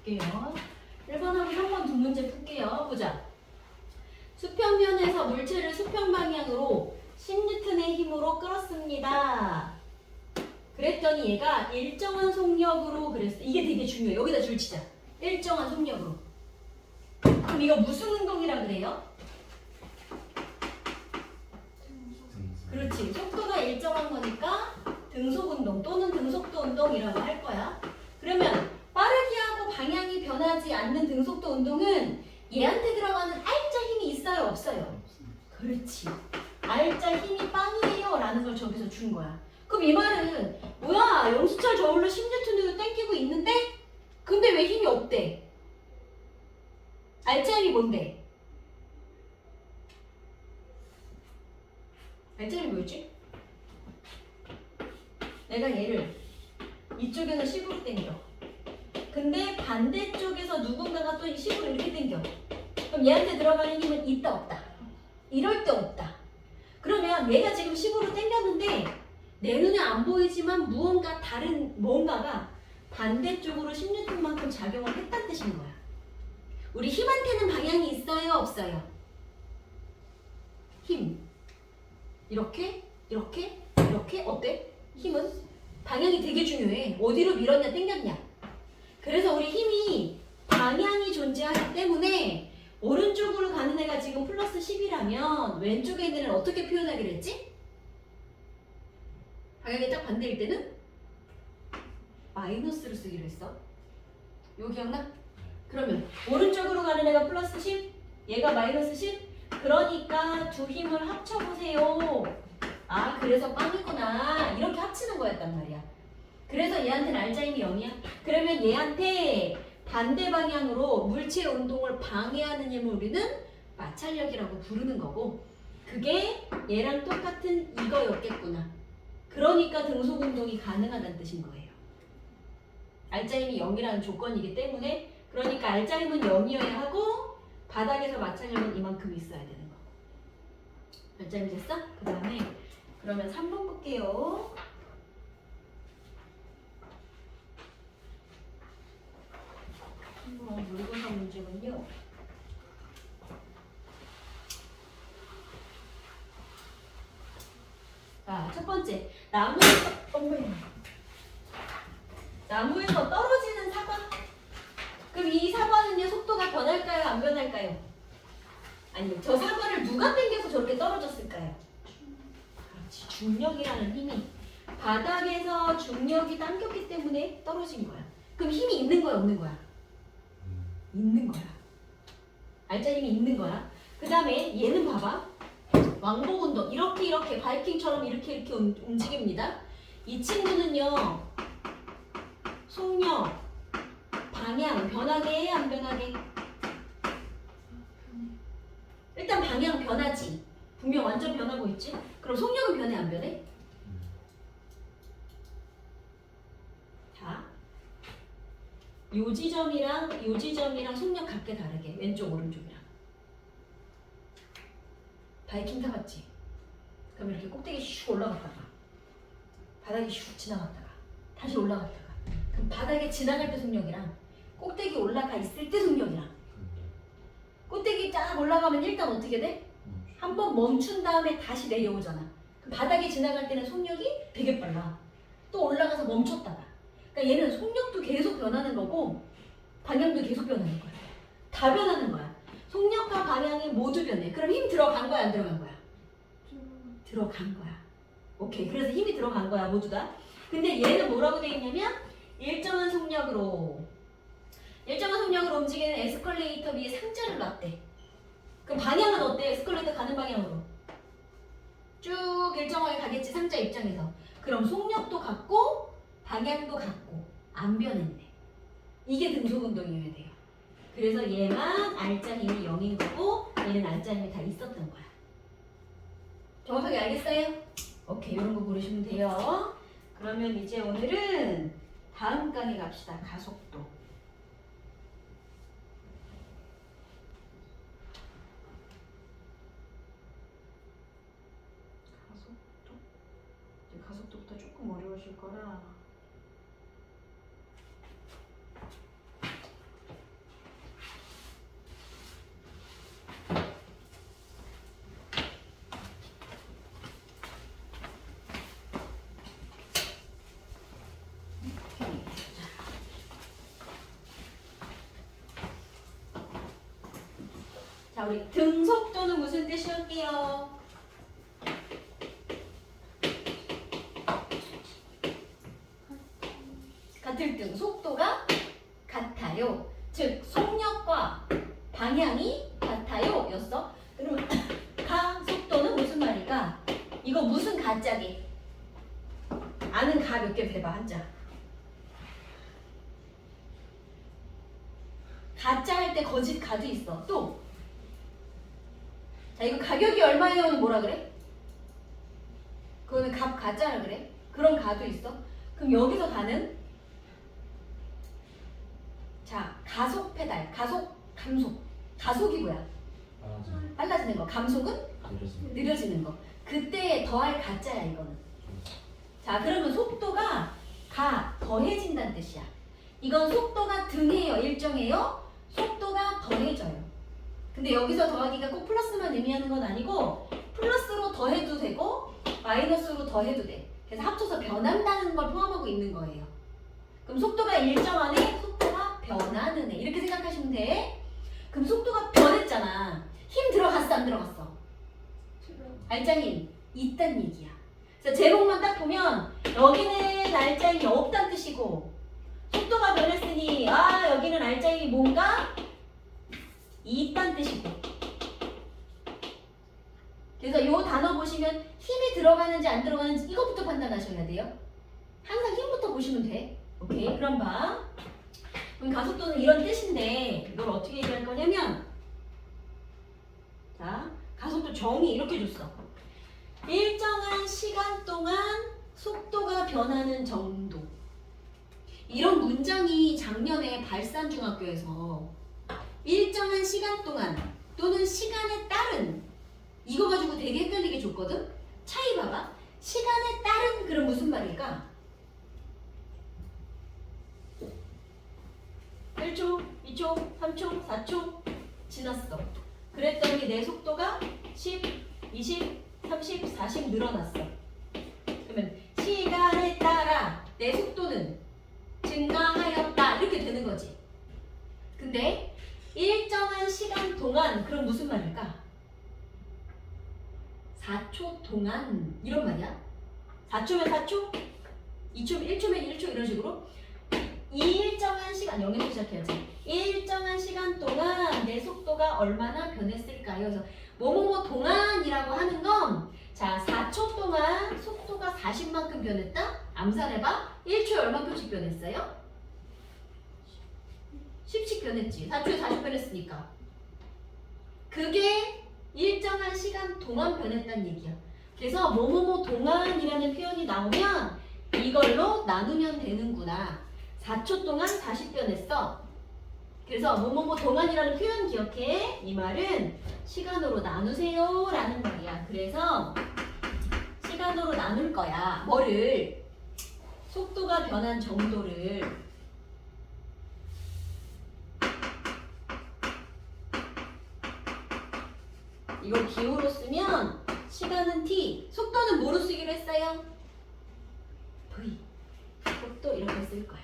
볼게요. 1번하고 3번 두 문제 풀게요. 보자. 수평면에서 물체를 수평 방향으로 10N의 힘으로 끌었습니다. 그랬더니 얘가 일정한 속력으로 그랬어. 이게 되게 중요해. 여기다 줄 치자. 일정한 속력으로. 그럼 이거 무슨 운동이라 그래요? 그렇지. 속도가 일정한 거니까 등속 운동 또는 등속도 운동이라고 할 거야. 그러면 빠르게 하고 방향이 변하지 않는 등속도 운동은 얘한테 들어가는 알짜 힘이 있어요? 없어요? 그렇지. 알짜 힘이 빵이에요 라는 걸 저기서 준 거야. 그럼 이 말은 뭐야? 영수철 저울로 10N으로 땡기고 있는데 근데 왜 힘이 없대? 알짜 힘이 뭔데? 알짜 힘이 뭐였지? 내가 얘를 이쪽에서 10으로 땡겨. 근데 반대쪽에서 누군가가 또 10으로 이렇게 땡겨. 그럼 얘한테 들어가는 힘은 있다 없다? 이럴 때 없다. 그러면 얘가 지금 10으로 땡겼는데 내 눈에 안 보이지만 무언가 다른 뭔가가 반대쪽으로 10N만큼 작용을 했다는 뜻인 거야. 우리 힘한테는 방향이 있어요 없어요? 힘. 이렇게 이렇게 이렇게 어때? 힘은 방향이 되게 중요해. 어디로 밀었냐 땡겼냐. 그래서 우리 힘이 방향이 존재하기 때문에 오른쪽으로 가는 애가 지금 플러스 10이라면 왼쪽에 있는 애는 어떻게 표현하기로 했지? 방향이 딱 반대일 때는 마이너스로 쓰기로 했어. 이거 기억나? 그러면 오른쪽으로 가는 애가 플러스 10, 얘가 마이너스 10. 그러니까 두 힘을 합쳐보세요. 아 그래서 빵이구나. 이렇게 합치는 거였단 말이야. 그래서 얘한테는 알짜 힘이 0이야. 그러면 얘한테 반대 방향으로 물체 운동을 방해하는 힘을 우리는 마찰력이라고 부르는 거고 그게 얘랑 똑같은 이거였겠구나. 그러니까 등속 운동이 가능하다는 뜻인 거예요. 알짜 힘이 0이라는 조건이기 때문에 그러니까 알짜 힘은 0이어야 하고 바닥에서 마찰력은 이만큼 있어야 되는 거고. 알짜 힘 됐어? 그 다음에 그러면 3번 볼게요. 물고사 문제군요. 자, 첫 번째. 나무에서 떨어지는 사과. 그럼 이 사과는요, 속도가 변할까요? 안 변할까요? 아니, 저 사과를 누가 당겨서 저렇게 떨어졌을까요? 그렇지. 중력이라는 힘이 바닥에서 중력이 당겼기 때문에 떨어진 거야. 그럼 힘이 있는 거야, 없는 거야? 있는 거야. 알짜 힘이 있는 거야. 그 다음에 얘는 봐봐. 왕복 운동. 이렇게 바이킹처럼 이렇게 움직입니다. 이 친구는요. 속력, 방향 변하게 해? 안 변하게? 일단 방향 변하지. 분명 완전 변하고 있지? 그럼 속력은 변해 안 변해? 자. 요 지점이랑 속력 각게 다르게 왼쪽 오른쪽이랑 바이킹 타봤지? 그럼 이렇게 꼭대기 슉 올라갔다가 바닥에 슉 지나갔다가 다시 올라갔다가 그럼 바닥에 지나갈 때 속력이랑 꼭대기 올라가 있을 때 속력이랑 꼭대기 쫙 올라가면 일단 어떻게 돼? 한 번 멈춘 다음에 다시 내려오잖아. 그럼 바닥에 지나갈 때는 속력이 되게 빨라. 또 올라가서 멈췄다가 그러니까 얘는 속력도 계속 변하는 거고 방향도 계속 변하는 거야. 다 변하는 거야. 속력과 방향이 모두 변해. 그럼 힘 들어간 거야 안 들어간 거야? 들어간 거야. 오케이. 그래서 힘이 들어간 거야 모두 다. 근데 얘는 뭐라고 돼 있냐면 일정한 속력으로 움직이는 에스컬레이터 위에 상자를 놨대. 그럼 방향은 어때? 에스컬레이터 가는 방향으로 쭉 일정하게 가겠지 상자 입장에서. 그럼 속력도 같고 방향도 같고 안 변했네. 이게 등속 운동이어야 돼요. 그래서 얘만 알짜 힘이 0인 거고 얘는 알짜 힘이 다 있었던 거야. 정확하게 알겠어요? 오케이. 이런 거 고르시면 돼요. 그러면 이제 오늘은 다음 강의 갑시다. 가속도. 가속도부터 조금 어려우실 거라 자, 우리 등속도는 무슨 뜻이 할게요? 같을 등 속도가 같아요. 즉 속력과 방향이 같아요 였어. 그러면 가속도는 무슨 말일까? 이거 무슨 가짜게? 아는 가 몇 개 대봐 한자. 가짜 할 때 거짓 가도 있어. 또 자, 이거 가격이 얼마예요는 뭐라 그래? 그거는 값 가짜라 그래? 그런 가도 있어. 그럼 여기서 가는 자, 가속 페달, 가속, 감속. 가속이 뭐야? 빨라지는 거. 감속은 느려지는 거. 그때 더할 가짜야 이거는. 자, 그러면 속도가 더해진다는 뜻이야. 이건 속도가 등해요, 일정해요? 속도가 더해져요. 근데 여기서 더하기가 꼭 플러스만 의미하는 건 아니고 플러스로 더해도 되고 마이너스로 더해도 돼. 그래서 합쳐서 변한다는 걸 포함하고 있는 거예요. 그럼 속도가 일정하네, 속도가 변하는 애. 이렇게 생각하시면 돼. 그럼 속도가 변했잖아. 힘 들어갔어, 안 들어갔어? 알짜 힘 있단 얘기야. 그래서 제목만 딱 보면 여기는 알짜 힘이 없단 뜻이고 속도가 변했으니 여기는 알짜 힘이 뭔가 있단 뜻이고. 그래서 이 단어 보시면 힘이 들어가는지 안 들어가는지 이것부터 판단하셔야 돼요. 항상 힘부터 보시면 돼. 오케이, 그럼 봐. 그럼 가속도는 이런 뜻인데 이걸 어떻게 얘기할 거냐면 자, 가속도 정의 이렇게 줬어. 일정한 시간 동안 속도가 변하는 정도. 이런 문장이 작년에 발산중학교에서 일정한 시간 동안 또는 시간에 따른 이거 가지고 되게 헷갈리게 줬거든? 차이 봐봐. 시간에 따른 그럼 무슨 말일까? 1초, 2초, 3초, 4초 지났어. 그랬더니 내 속도가 10, 20, 30, 40 늘어났어. 그러면 시간에 따라 내 속도는 증가하였다 이렇게 되는 거지. 근데 일정한 시간 동안 그럼 무슨 말일까? 4초 동안 이런 말이야. 4초면 4초, 2초면 1초면 1초 이런 식으로 이 일정한 시간, 0에서 시작해야지. 일정한 시간 동안 내 속도가 얼마나 변했을까요? 그래서 뭐뭐뭐 동안이라고 하는 건 자, 4초 동안 속도가 40만큼 변했다? 암산해봐. 1초에 얼마큼씩 변했어요? 10씩 변했지. 4초에 40 변했으니까. 그게 일정한 시간 동안 변했다는 얘기야. 그래서 뭐뭐뭐 동안이라는 표현이 나오면 이걸로 나누면 되는구나. 4초 동안 40 변했어. 그래서 뭐뭐뭐 동안이라는 표현 기억해. 이 말은 시간으로 나누세요 라는 말이야. 그래서 시간으로 나눌 거야. 뭐를? 속도가 변한 정도를. 이걸 기호로 쓰면 시간은 t, 속도는 뭐로 쓰기로 했어요? v. 속도 이렇게 쓸 거야.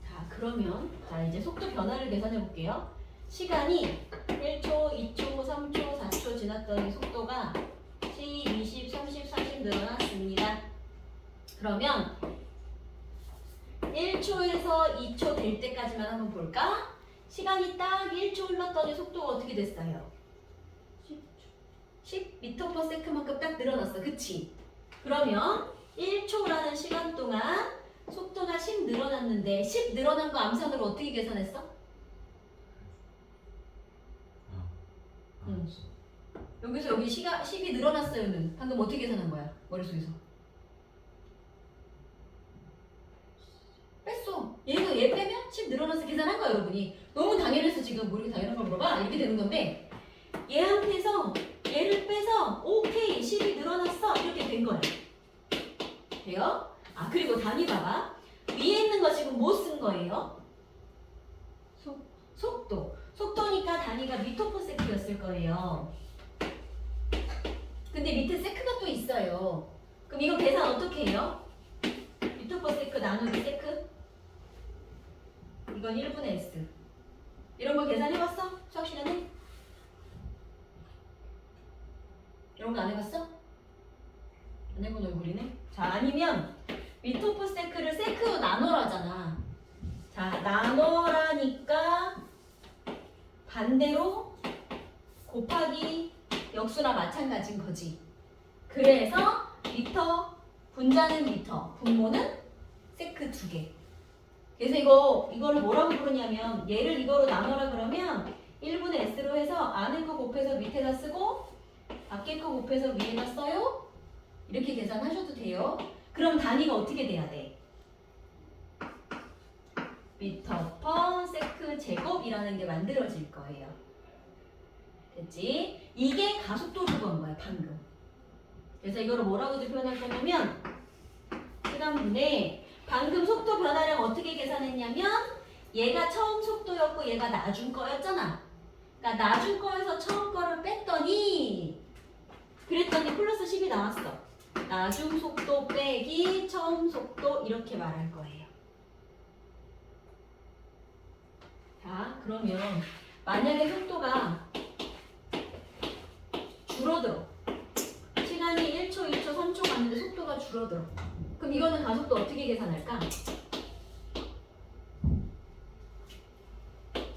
자, 그러면 자 이제 속도 변화를 계산해 볼게요. 시간이 1초, 2초, 3초, 4초 지났더니 속도가 10, 20, 30, 40 늘어났습니다. 그러면 1초에서 2초 될 때까지만 한번 볼까? 시간이 딱 1초 흘렀더니 속도가 어떻게 됐어요? 10m/s만큼 딱 늘어났어. 그치? 그러면 1초라는 시간 동안 속도가 10 늘어났는데 10 늘어난 거 암산으로 어떻게 계산했어? 여기서 여기 10이 늘어났어요는 방금 어떻게 계산한 거야? 머릿속에서 뺐어. 얘 빼면 10 늘어나서 계산한 거야 여러분이. 너무 당연해서 지금 뭐 이렇게 당연한 걸 물어봐? 이렇게 되는 건데 얘한테서 얘를 빼서 오케이 10이 늘어났어 이렇게 된 거야. 돼요? 아 그리고 단위 봐봐. 위에 있는 거 지금 뭐 쓴 거예요? 속도. 속도니까 단위가 미터/세크였을 거예요. 근데 밑에 세크가 또 있어요. 그럼 이거 계산 어떻게 해요? 미터/세크 나누기 세크? 이건 1분의 S. 이런 거 계산해봤어? 수학 시간에? 이런 거 안 해봤어? 안 해본 얼굴이네. 자, 아니면 미터 퍼 세크를 세크로 나눠라잖아. 자, 나눠라니까 반대로 곱하기 역수나 마찬가지인 거지. 그래서 미터, 분자는 미터, 분모는 세크 2개. 그래서 이거를 뭐라고 부르냐면 얘를 이거로 나눠라 그러면 1분의 S로 해서 안에 거 곱해서 밑에다 쓰고 밖에 거 곱해서 위에다 써요. 이렇게 계산하셔도 돼요. 그럼 단위가 어떻게 돼야 돼? 미터 퍼 세크 제곱이라는 게 만들어질 거예요. 됐지? 이게 가속도를 구한 거야, 방금. 그래서 이거를 뭐라고 표현할 거냐면 시간분에 방금 속도 변화량 어떻게 계산했냐면 얘가 처음 속도였고 얘가 나중 거였잖아. 그러니까 나중 거에서 처음 거를 뺐더니 그랬더니 플러스 10이 나왔어. 나중 속도 빼기 처음 속도 이렇게 말할 거예요. 자, 그러면 만약에 속도가 줄어들어. 시간이 1초, 2초, 3초 갔는데 속도가 줄어들어. 그럼 이거는 가속도 어떻게 계산할까?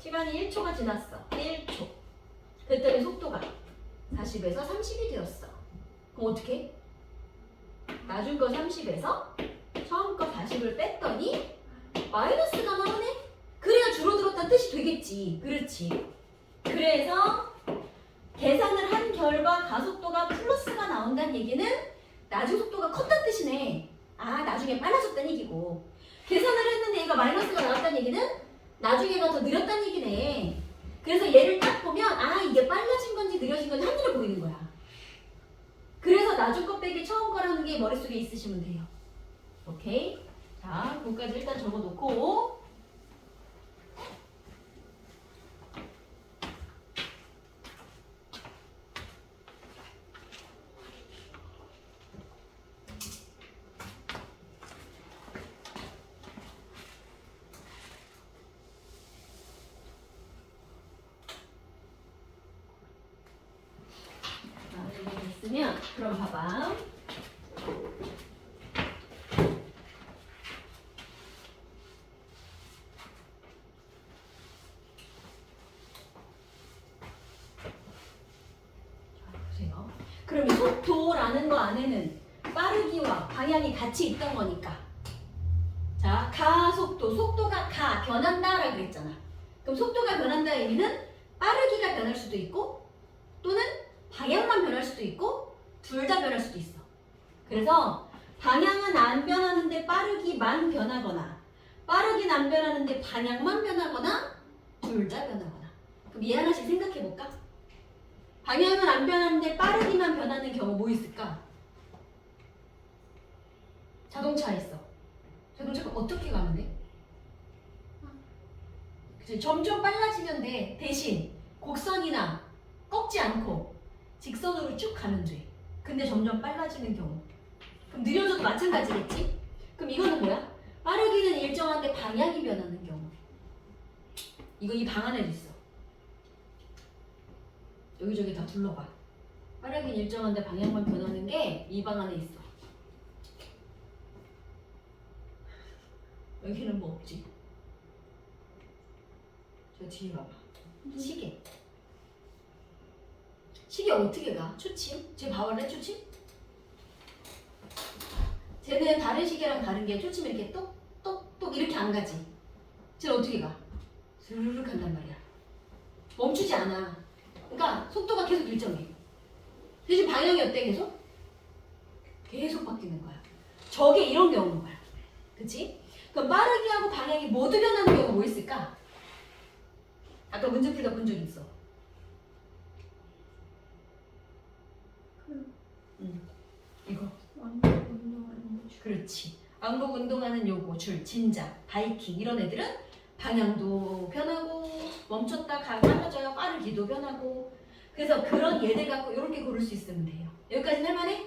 시간이 1초가 지났어. 1초. 그랬더니 속도가 40에서 30이 되었어. 그럼 어떻게? 나중 거 30에서 처음 거 40을 뺐더니 마이너스가 나오네? 그래야 줄어들었다는 뜻이 되겠지. 그렇지. 그래서 계산을 한 결과 가속도가 플러스가 나온다는 얘기는 나중 속도가 컸다는 뜻이네. 아, 나중에 빨라졌다는 얘기고. 계산을 했는데 얘가 마이너스가 나왔다는 얘기는 나중에가 더 느렸다는 얘기네. 그래서 얘를 딱 보면 아, 이게 빨라진 건지 느려진 건지 한눈에 보이는 거야. 그래서 나중 거 빼기 처음 거라는 게 머릿속에 있으시면 돼요. 오케이? 자, 그거까지 일단 적어놓고 그럼 봐봐. 보세요. 그럼 이 속도라는 거 안에는 빠르기와 방향이 같이 있던 거니까. 자, 가속도, 속도가 변한다라고 그랬잖아. 그럼 속도가 변한다의 의미는 빠르기가 변할 수도 있고 또는 방향만 변할 수도 있고 둘 다 변할 수도 있어. 그래서 방향은 안 변하는데 빠르기만 변하거나 빠르긴 안 변하는데 방향만 변하거나 둘 다 변하거나. 그럼 얘 하나씩 생각해 볼까? 방향은 안 변하는데 빠르기만 변하는 경우 뭐 있을까? 자동차 있어. 자동차가 어떻게 가는데? 그치? 점점 빨라지면 돼. 대신 곡선이나 꺾지 않고 직선으로 쭉 가면 돼. 근데 점점 빨라지는 경우. 그럼 느려져도 마찬가지겠지? 그럼 이거는 뭐야? 빠르기는 일정한데 방향이 변하는 경우. 이거 이 방 안에도 있어. 여기저기 다 둘러봐. 빠르기는 일정한데 방향만 변하는 게 이 방 안에 있어. 여기는 뭐 없지? 저 뒤에 봐봐. 시계. 시계 어떻게 가? 초침? 쟤 봐볼래? 초침? 쟤는 다른 시계랑 다른 게 초침 이렇게 똑똑똑 이렇게 안 가지. 쟤는 어떻게 가? 스르르 간단 말이야. 멈추지 않아. 그러니까 속도가 계속 일정해. 대신 방향이 어때? 계속? 계속 바뀌는 거야. 저게 이런 경우인 거야. 그치? 그럼 빠르기하고 방향이 모두 변하는 경우가 뭐 있을까? 아까 문제 풀다 본 적 있어. 이거. 왕복 운동하는 줄. 그렇지. 왕복 운동하는 요거, 줄, 진작, 바이킹 이런 애들은 방향도 변하고 멈췄다 빨라져요. 빠르기도 변하고. 그래서 그런 얘들 갖고 이렇게 고를 수 있으면 돼요. 여기까지는 할만해?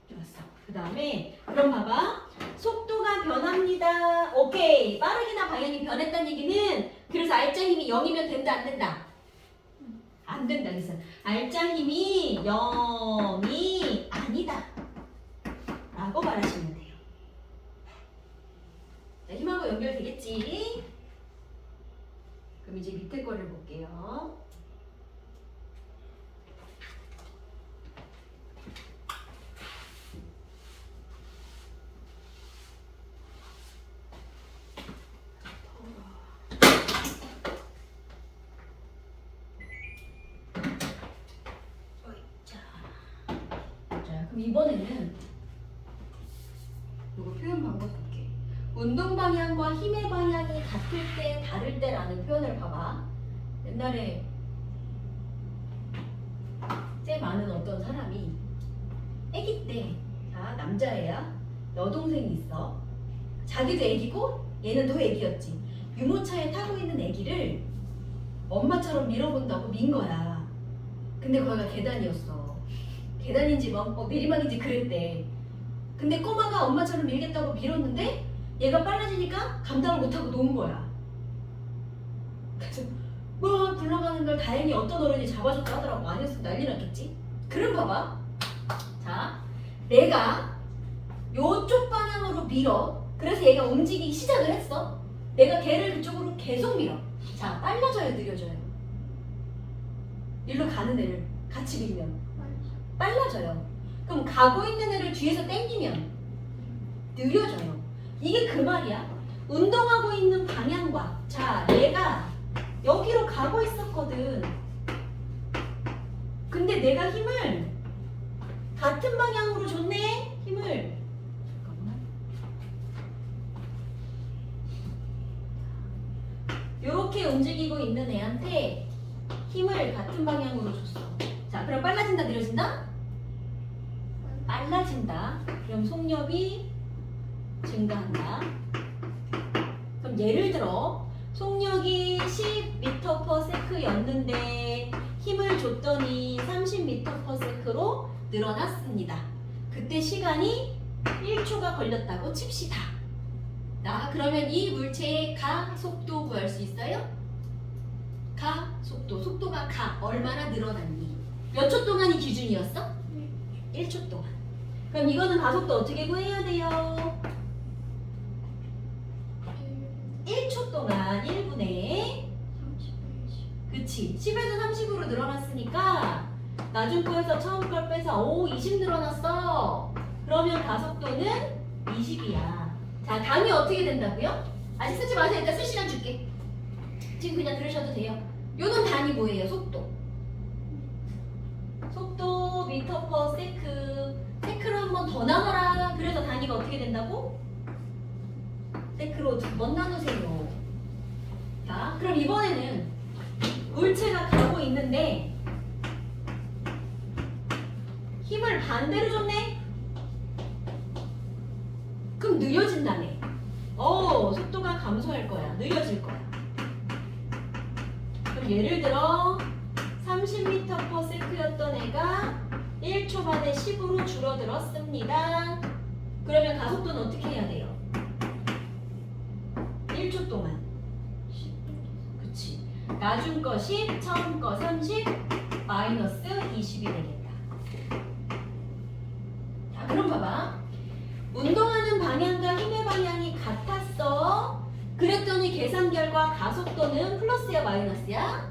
좋았어. 그 다음에 그럼 봐봐. 속도가 R자가 변합니다. 오케이. 빠르게나 방향이 변했다는 얘기는 그래서 R자 힘이 0이면 된다 안 된다? 안 된다. 그래서 R자 힘이 0이 아니다 라고 말하시면 돼요. 자, 힘하고 연결되겠지? 그럼 이제 밑에 거를 볼게요. 그럼 이번에는 이거 표현 방법 볼게. 운동 방향과 힘의 방향이 같을 때 다를 때라는 표현을 봐봐. 옛날에 쌤 아는 어떤 사람이 아기 때, 자 남자애야, 여동생이 있어. 자기도 애기고 얘는 더 애기였지. 유모차에 타고 있는 애기를 엄마처럼 밀어본다고 민 거야. 근데 거기가 계단이었어. 계단인지 뭐 내리막인지 그랬대. 근데 꼬마가 엄마처럼 밀겠다고 밀었는데 얘가 빨라지니까 감당을 못하고 놓은 거야. 그래서 뭐 굴러가는 걸 다행히 어떤 어른이 잡아줬다 하더라고. 아니었으면 난리 났겠지. 그럼 봐봐. 자, 내가 요쪽 방향으로 밀어. 그래서 얘가 움직이기 시작을 했어. 내가 걔를 그쪽으로 계속 밀어. 자, 빨라져요, 느려져요? 일로 가는 애를 같이 밀면 빨라져요. 그럼 가고 있는 애를 뒤에서 당기면 느려져요. 이게 그 말이야. 운동하고 있는 방향과, 자, 얘가 여기로 가고 있었거든. 근데 내가 힘을 같은 방향으로 줬네. 힘을 잠깐만. 요렇게 움직이고 있는 애한테 힘을 같은 방향으로 줬어. 자, 그럼 빨라진다, 느려진다? 빨라진다. 그럼 속력이 증가한다. 그럼 예를 들어 속력이 10m/s였는데 힘을 줬더니 30m/s로 늘어났습니다. 그때 시간이 1초가 걸렸다고 칩시다. 자, 그러면 이 물체의 가속도 구할 수 있어요? 가속도, 속도가 얼마나 늘어났니? 몇 초 동안이 기준이었어? 1초 동안. 그럼 이거는 가속도 어떻게 구해야 돼요? 1초 동안 1분에 그치 10에서 30으로 늘어났으니까 나중 거에서 처음 걸 빼서 20 늘어났어. 그러면 가속도는 20이야. 자, 단위 어떻게 된다고요? 아직 쓰지 마세요. 일단 쓸 시간 줄게. 지금 그냥 들으셔도 돼요. 요는 단위 뭐예요? 속도 미터/세크. 세크로 한 번 더 나눠라. 그래서 단위가 어떻게 된다고? 세크로 2번 나누세요. 자, 그럼 이번에는 물체가 가고 있는데 힘을 반대로 줬네? 그럼 느려진다네. 속도가 감소할 거야. 느려질 거야. 그럼 예를 들어 30m/s였던 애가 1초 만에 10으로 줄어들었습니다. 그러면 가속도는 어떻게 해야 돼요? 1초 동안. 그치. 나중 거 10, 처음 거 30, 마이너스 20이 되겠다. 자, 그럼 봐봐. 운동하는 방향과 힘의 방향이 같았어. 그랬더니 계산 결과 가속도는 플러스야, 마이너스야?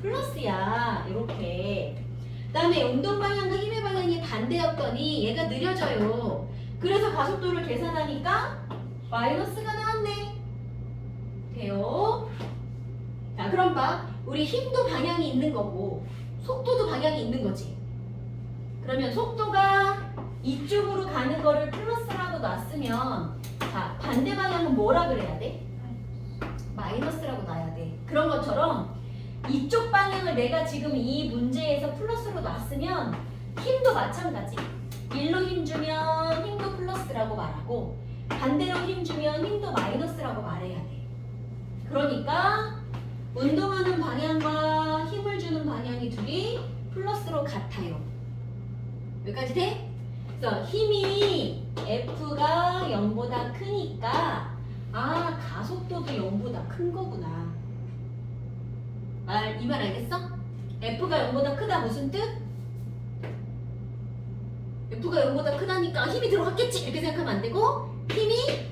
플러스야. 이렇게. 그 다음에 운동 방향과 힘의 방향이 반대였더니 얘가 느려져요. 그래서 가속도를 계산하니까 마이너스가 나왔네. 돼요? 자, 그럼 봐. 우리 힘도 방향이 있는 거고 속도도 방향이 있는 거지. 그러면 속도가 이쪽으로 가는 거를 플러스라고 놨으면 자, 반대 방향은 뭐라 그래야 돼? 마이너스라고 놔야 돼. 그런 것처럼 이쪽 방향을 내가 지금 이 문제에서 플러스로 놨으면 힘도 마찬가지. 1로 힘 주면 힘도 플러스라고 말하고 반대로 힘 주면 힘도 마이너스라고 말해야 돼. 그러니까 운동하는 방향과 힘을 주는 방향이 둘이 플러스로 같아요. 여기까지 돼? 그래서 힘이 F가 0보다 크니까 아 가속도도 0보다 큰 거구나. 이 말 알겠어? F가 0보다 크다 무슨 뜻? F가 0보다 크다니까 힘이 들어갔겠지 이렇게 생각하면 안 되고 힘이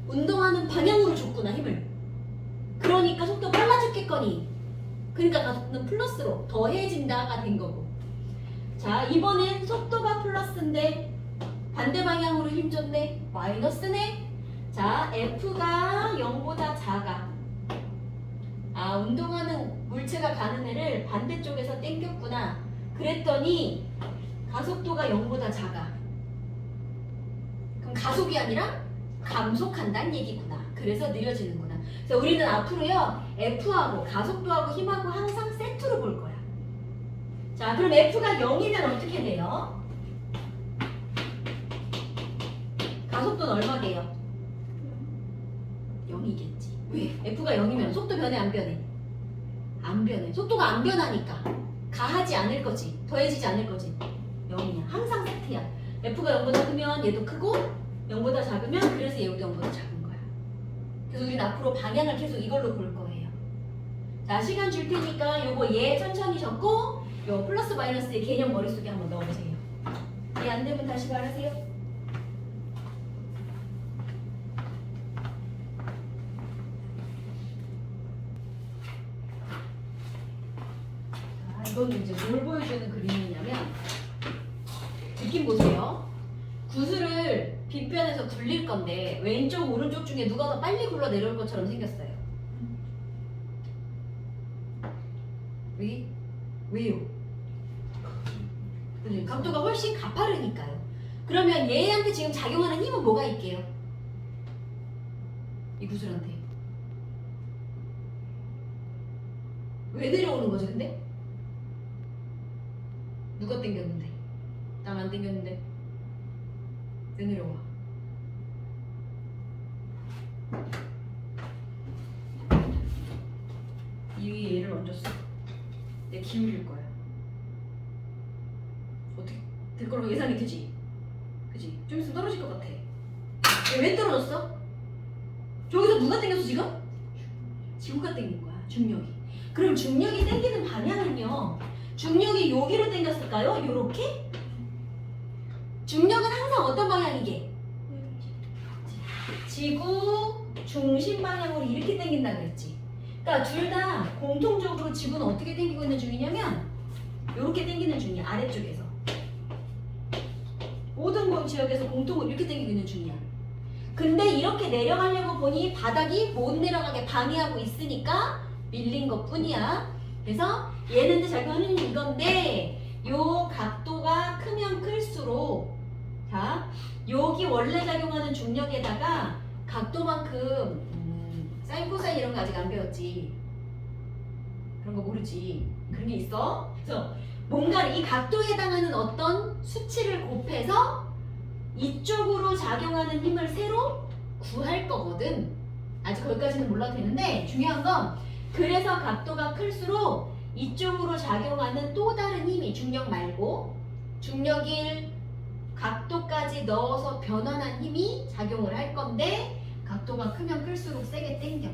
운동하는 방향으로 줬구나 힘을. 그러니까 속도 빨라졌겠거니. 그러니까 가속도는 플러스로 더해진다가 된 거고. 자 이번엔 속도가 플러스인데 반대 방향으로 힘줬네. 마이너스네. 자 F가 0보다 작아. 아 운동하는 물체가 가는 애를 반대쪽에서 당겼구나. 그랬더니 가속도가 0보다 작아. 그럼 가속이 아니라 감속한다는 얘기구나. 그래서 느려지는구나. 그래서 우리는 앞으로요 F하고 가속도하고 힘하고 항상 세트로 볼 거야. 자 그럼 F가 0이면 어떻게 돼요? 가속도는 얼마게요? 0이겠지. 왜? F가 0이면 속도 변해 안 변해? 안 변해. 속도가 안 변하니까 가하지 않을 거지. 더해지지 않을 거지. 0이야. 항상 세트야. F가 0보다 크면 얘도 크고 0보다 작으면 그래서 얘도 0보다 작은 거야. 그래서 우리는 앞으로 방향을 계속 이걸로 볼 거예요. 자 시간 줄 테니까 요거 얘 천천히 적고 요 플러스 마이너스의 개념 머릿속에 한번 넣어보세요. 얘 안 되면 다시 말하세요. 이건 이제 뭘 보여주는 그림이냐면 느낌 보세요. 구슬을 빗변에서 굴릴 건데 왼쪽 오른쪽 중에 누가 더 빨리 굴러 내려올 것처럼 생겼어요. 왜요? 각도가 훨씬 가파르니까요. 그러면 얘한테 지금 작용하는 힘은 뭐가 있게요? 이 구슬한테 왜 내려오는 거지 근데? 누가 당겼는데? 난 안 당겼는데? 왜 내려와? 이 위에 얘를 얹었어. 내가 기울일 거야. 어떻게 될 거라고 예상이 되지? 그지? 좀 있으면 떨어질 것 같아. 왜 떨어졌어? 저기서 누가 당겼어 지금? 지구가 당긴 거야. 중력이. 그럼 중력이 당기는 방향은요? 중력이 여기로 당겼을까요? 요렇게? 중력은 항상 어떤 방향이게? 지구 중심 방향으로 이렇게 당긴다 그랬지. 그러니까 둘 다 공통적으로 지구는 어떻게 당기고 있는 중이냐면 요렇게 당기는 중이야. 아래쪽에서. 모든 지역에서 공통으로 이렇게 당기고 있는 중이야. 근데 이렇게 내려가려고 보니 바닥이 못 내려가게 방해하고 있으니까 밀린 것 뿐이야. 그래서 얘는 작용하는 이건데 요 각도가 크면 클수록 자 여기 원래 작용하는 중력에다가 각도만큼 사인 코사인 이런 거 아직 안 배웠지. 그런 거 모르지. 그런 게 있어. 그래서 뭔가 이 각도에 해당하는 어떤 수치를 곱해서 이쪽으로 작용하는 힘을 새로 구할 거거든. 아직 거기까지는 몰라도 되는데 중요한 건 그래서 각도가 클수록 이쪽으로 작용하는 또 다른 힘이 중력 말고 중력일 각도까지 넣어서 변환한 힘이 작용을 할 건데 각도가 크면 클수록 세게 당겨.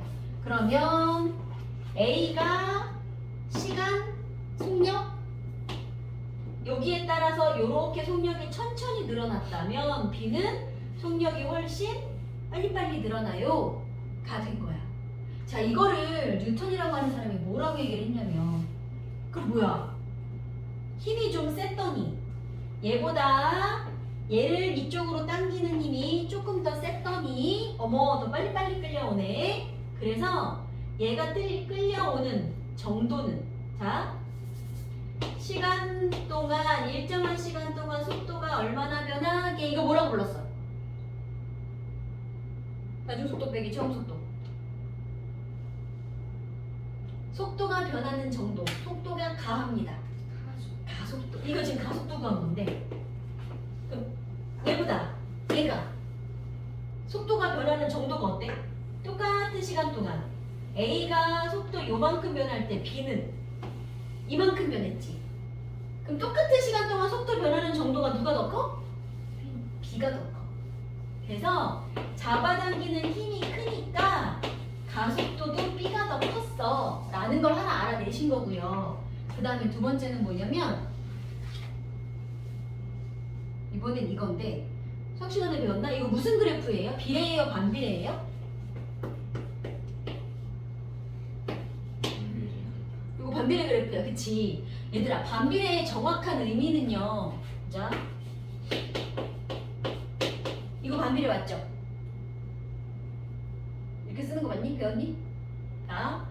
그러면 A가 시간, 속력 여기에 따라서 이렇게 속력이 천천히 늘어났다면 B는 속력이 훨씬 빨리빨리 늘어나요 가 된 거야. 자 이거를 뉴턴이라고 하는 사람이 뭐라고 얘기를 했냐면 그럼 뭐야 힘이 좀 셌더니 얘보다 얘를 이쪽으로 당기는 힘이 조금 더 셌더니 어머 더 빨리빨리 끌려오네. 그래서 얘가 끌려오는 정도는 자 시간 동안 일정한 시간 동안 속도가 얼마나 변하게 이거 뭐라고 불렀어? 나중 속도 빼기 처음 속도. 속도가 변하는 정도. 속도가 가합니다. 가속도. 이거 지금 가속도가 뭔데? 그럼 얘보다 얘가 속도가 변하는 정도가 어때? 똑같은 시간 동안 A가 속도 요만큼 변할 때 B는 이만큼 변했지. 그럼 똑같은 시간 동안 속도 변하는 정도가 누가 더 커? 그 다음에 두 번째는 뭐냐면 이번엔 이건데 수학 시간에 배웠나? 이거 무슨 그래프예요? 비례예요? 반비례예요? 이거 반비례 그래프야, 그치? 얘들아, 반비례의 정확한 의미는요. 자, 이거 반비례 맞죠? 이렇게 쓰는 거 맞니? 배웠니? 자,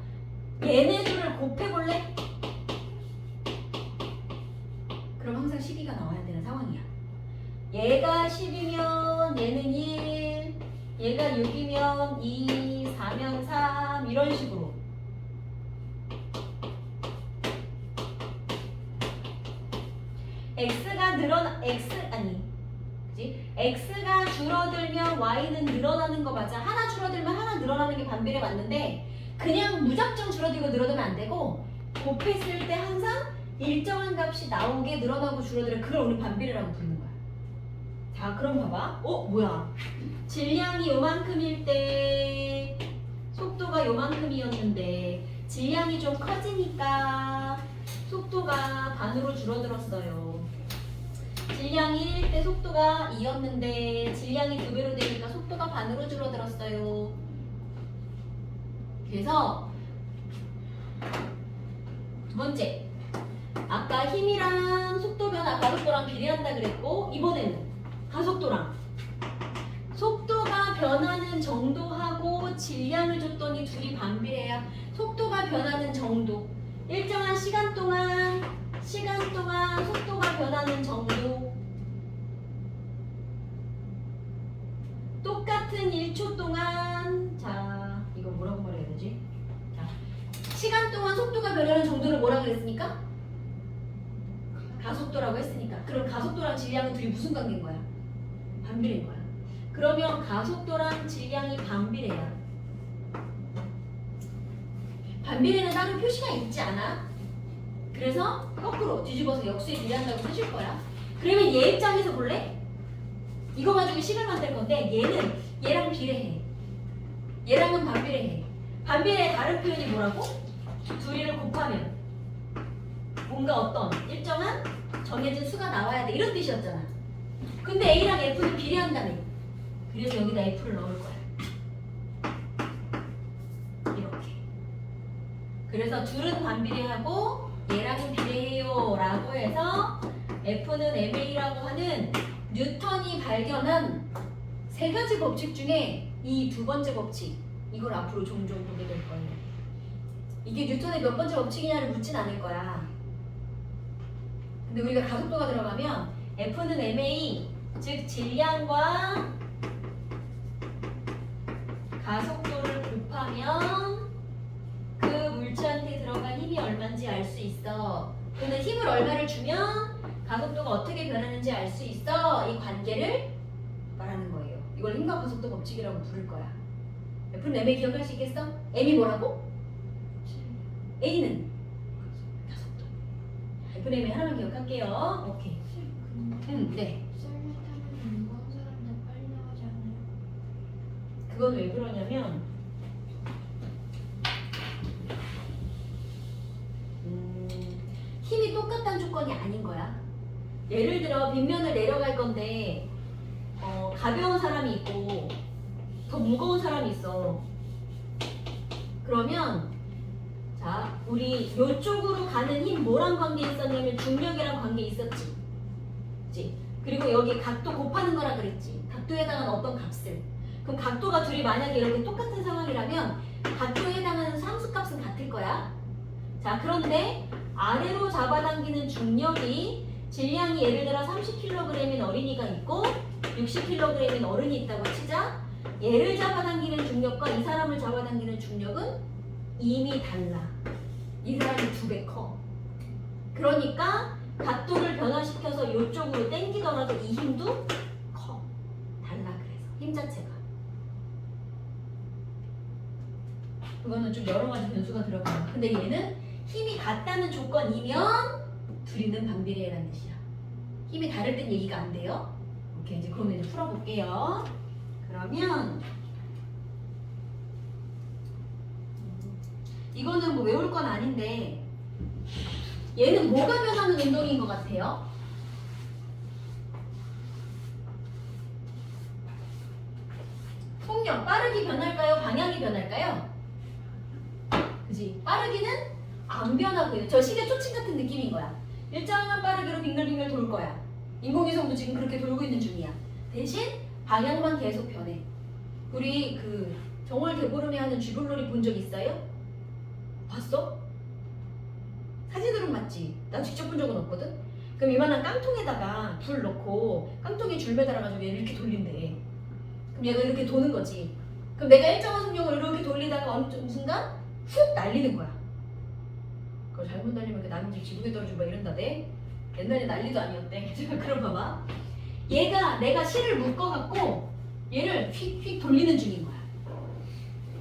얘네들을 곱해볼래? 그럼 항상 12가 나와야 되는 상황이야. 얘가 10이면 얘는 1, 얘가 6이면 2, 4면 3 이런 식으로. x가 x가 줄어들면 y는 늘어나는 거 맞아. 하나 줄어들면 하나 늘어나는 게 반비례 맞는데 그냥 무작정 줄어들고 늘어나면 안 되고 곱했을 때 항상 일정한 값이 나오게 늘어나고 줄어들어. 그걸 우리 반비례라고 부르는 거야. 자, 그럼 봐봐. 뭐야? 질량이 요만큼일 때 속도가 요만큼이었는데 질량이 좀 커지니까 속도가 반으로 줄어들었어요. 질량이 1일 때 속도가 2였는데 질량이 2배로 되니까 속도가 반으로 줄어들었어요. 그래서 두 번째, 아까 힘이랑 속도 변화, 가속도랑 비례한다 그랬고 이번에는 가속도랑 속도가 변하는 정도하고 질량을 줬더니 둘이 반비례야. 속도가 변하는 정도, 일정한 시간 동안 속도가 변하는 정도, 똑같은 1초 동안, 자, 이거 뭐라고 말해야 되지? 자, 시간 동안 속도가 변하는 정도를 뭐라 그랬습니까? 가속도라고 했으니까. 그럼 가속도랑 질량은 둘이 무슨 관계인 거야? 반비례인 거야. 그러면 가속도랑 질량이 반비례야. 반비례는 따로 표시가 있지 않아? 그래서 거꾸로 뒤집어서 역수에 비례한다고 쓰실 거야. 그러면 얘 입장에서 볼래? 이거 가지고 식을 만들 건데 얘는 얘랑 비례해. 얘랑은 반비례해. 반비례의 다른 표현이 뭐라고? 둘이를 곱하면 뭔가 어떤 일정한 정해진 수가 나와야 돼. 이런 뜻이었잖아. 근데 A랑 F는 비례한다며. 그래서 여기다 F를 넣을 거야. 이렇게. 그래서 둘은 반비례하고 얘랑은 비례해요 라고 해서 F는 MA라고 하는 뉴턴이 발견한 세 가지 법칙 중에 이 두 번째 법칙, 이걸 앞으로 종종 보게 될 거예요. 이게 뉴턴의 몇 번째 법칙이냐를 묻진 않을 거야. 근데 우리가 가속도가 들어가면 F는 MA, 즉 질량과 가속도를 곱하면 그 물체한테 들어간 힘이 얼마인지 알 수 있어. 근데 힘을 얼마를 주면 가속도가 어떻게 변하는지 알 수 있어. 이 관계를 말하는 거예요. 이걸 힘과 가속도 법칙이라고 부를 거야. F는 M을 기억할 수 있겠어? M이 뭐라고? A는 가속도. F는 M이 하나만 기억할게요. 오케이. 네. 썰매 타면 무거운 사람들 빨리 나가지 않아요? 그건 왜 그러냐면 힘이 똑같다는 조건이 아닌 거야. 예를 들어 빗면을 내려갈 건데 가벼운 사람이 있고 더 무거운 사람이 있어. 그러면 자, 우리 이쪽으로 가는 힘 뭐랑 관계 있었냐면 중력이랑 관계 있었지. 그치? 그리고 여기 각도 곱하는 거라 그랬지. 각도에 해당하는 어떤 값을. 그럼 각도가 둘이 만약에 이렇게 똑같은 상황이라면 각도에 해당하는 상수값은 같을 거야. 자, 그런데 아래로 잡아당기는 중력이 질량이 예를 들어 30kg인 어린이가 있고 60kg인 어른이 있다고 치자. 얘를 잡아당기는 중력과 이 사람을 잡아당기는 중력은 이미 달라. 이 사람이 2배 커. 그러니까 각도를 변화시켜서 이쪽으로 당기더라도 이 힘도 커. 달라. 그래서 힘 자체가. 그거는 좀 여러 가지 변수가 들어가요. 근데 얘는 힘이 같다는 조건이면 둘이는 반비례라는 뜻이야. 힘이 다를 땐 얘기가 안 돼요. 오케이, 이제 그러면 이제 풀어볼게요. 그러면 이거는 뭐 외울 건 아닌데 얘는 뭐가 변하는 운동인 것 같아요? 속력, 빠르게 변할까요? 방향이 변할까요? 그지? 빠르기는 안 변하고요. 저 시계 초침 같은 느낌인 거야. 일정한 빠르기로 빙글빙글 돌 거야. 인공위성도 지금 그렇게 돌고 있는 중이야. 대신 방향만 계속 변해. 우리 그 정월 개보름에 하는 쥐불놀이 본 적 있어요? 봤어? 사진으로는 봤지. 나 직접 본 적은 없거든. 그럼 이만한 깡통에다가 불 넣고 깡통에 줄 매달아가지고 얘를 이렇게 돌린대. 그럼 얘가 이렇게 도는 거지. 그럼 내가 일정한 속력으로 이렇게 돌리다가 어느 순간 훅 날리는 거야. 그걸 잘못 날리면 그 남이 지붕에 떨어지고 막 이런다대. 옛날에 난리도 아니었대. 그럼 봐봐. 얘가 내가 실을 묶어갖고 얘를 휙휙 돌리는 중인 거야.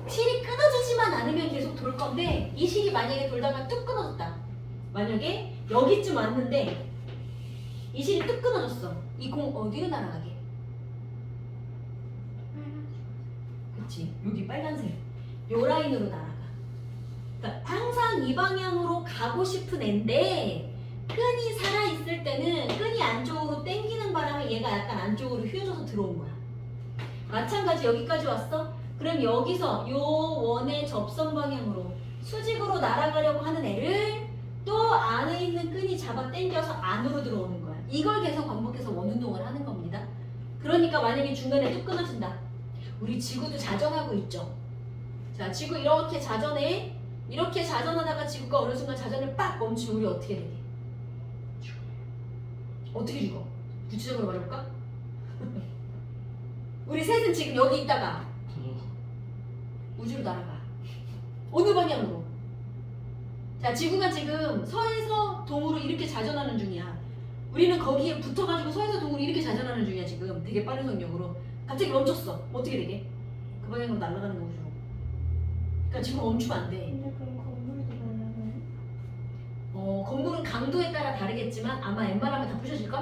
실이 끊어지지만 않으면 계속 돌 건데 이 실이 만약에 돌다가 뚝 끊어졌다. 만약에 여기쯤 왔는데 이 실이 뚝 끊어졌어. 이 공 어디로 날아가게? 그치, 여기 빨간색 요 라인으로 날아가. 그러니까 항상 이 방향으로 가고 싶은 앤데 끈이 살아있을 때는 끈이 안쪽으로 당기는 바람에 얘가 약간 안쪽으로 휘어져서 들어온 거야. 마찬가지 여기까지 왔어? 그럼 여기서 요 원의 접선 방향으로 수직으로 날아가려고 하는 애를 또 안에 있는 끈이 잡아 당겨서 안으로 들어오는 거야. 이걸 계속 반복해서 원운동을 하는 겁니다. 그러니까 만약에 중간에 뚝 끊어진다. 우리 지구도 자전하고 있죠. 자, 지구 이렇게 자전해. 이렇게 자전하다가 지구가 어느 순간 자전을 빡 멈추면 우리 어떻게 되게? 어떻게 죽어? 구체적으로 말해볼까? 우리 셋은 지금 여기 있다가 우주로 날아가. 어느 방향으로? 자, 지구가 지금 서에서 동으로 이렇게 자전하는 중이야. 우리는 거기에 붙어가지고 서에서 동으로 이렇게 자전하는 중이야. 지금 되게 빠른 속력으로. 갑자기 멈췄어. 어떻게 되게? 그 방향으로 날아가는 거 우주로. 그러니까 지금 멈추면 안 돼. 근데 그럼 건물도 날아가요? 건물은 강도에 따라 다르겠지만 아마 웬만하면 다 부셔질걸?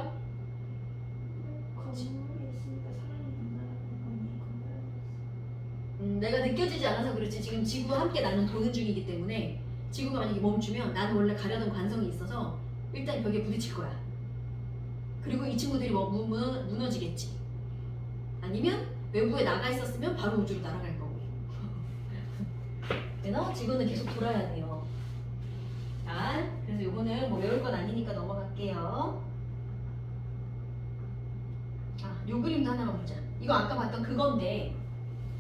건물이 있으니까 사람이 못 날아가는 거니 건물. 내가 느껴지지 않아서 그렇지. 지금 지구와 함께 나는 도는 중이기 때문에 지구가 만약에 멈추면 나는 원래 가려던 관성이 있어서 일단 벽에 부딪힐 거야. 그리고 이 친구들이 무너지겠지. 아니면 외부에 나가 있었으면 바로 우주로 날아갈 거고. 그래서 지구는 계속 돌아야 돼요. 자, 그래서 요거는 뭐 외울 건 아니니까 넘어갈게요. 요 그림도 하나만 보자. 이거 아까 봤던 그건데,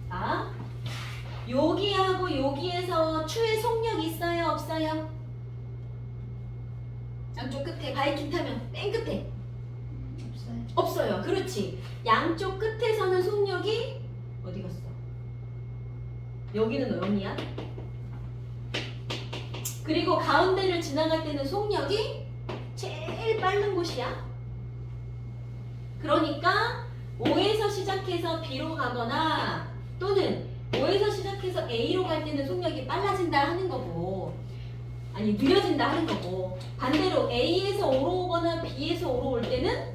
자, 여기하고 여기에서 추의 속력이 있어요, 없어요? 양쪽 끝에 바이킹 타면 맨 끝에 없어요. 없어요. 그렇지. 양쪽 끝에서는 속력이 어디 갔어? 여기는 0이야. 그리고 가운데를 지나갈 때는 속력이 제일 빠른 곳이야. 그러니까 O에서 시작해서 B로 가거나 또는 O에서 시작해서 A로 갈 때는 속력이 빨라진다 하는 거고, 아니 느려진다 하는 거고, 반대로 A에서 O로 오거나 B에서 O로 올 때는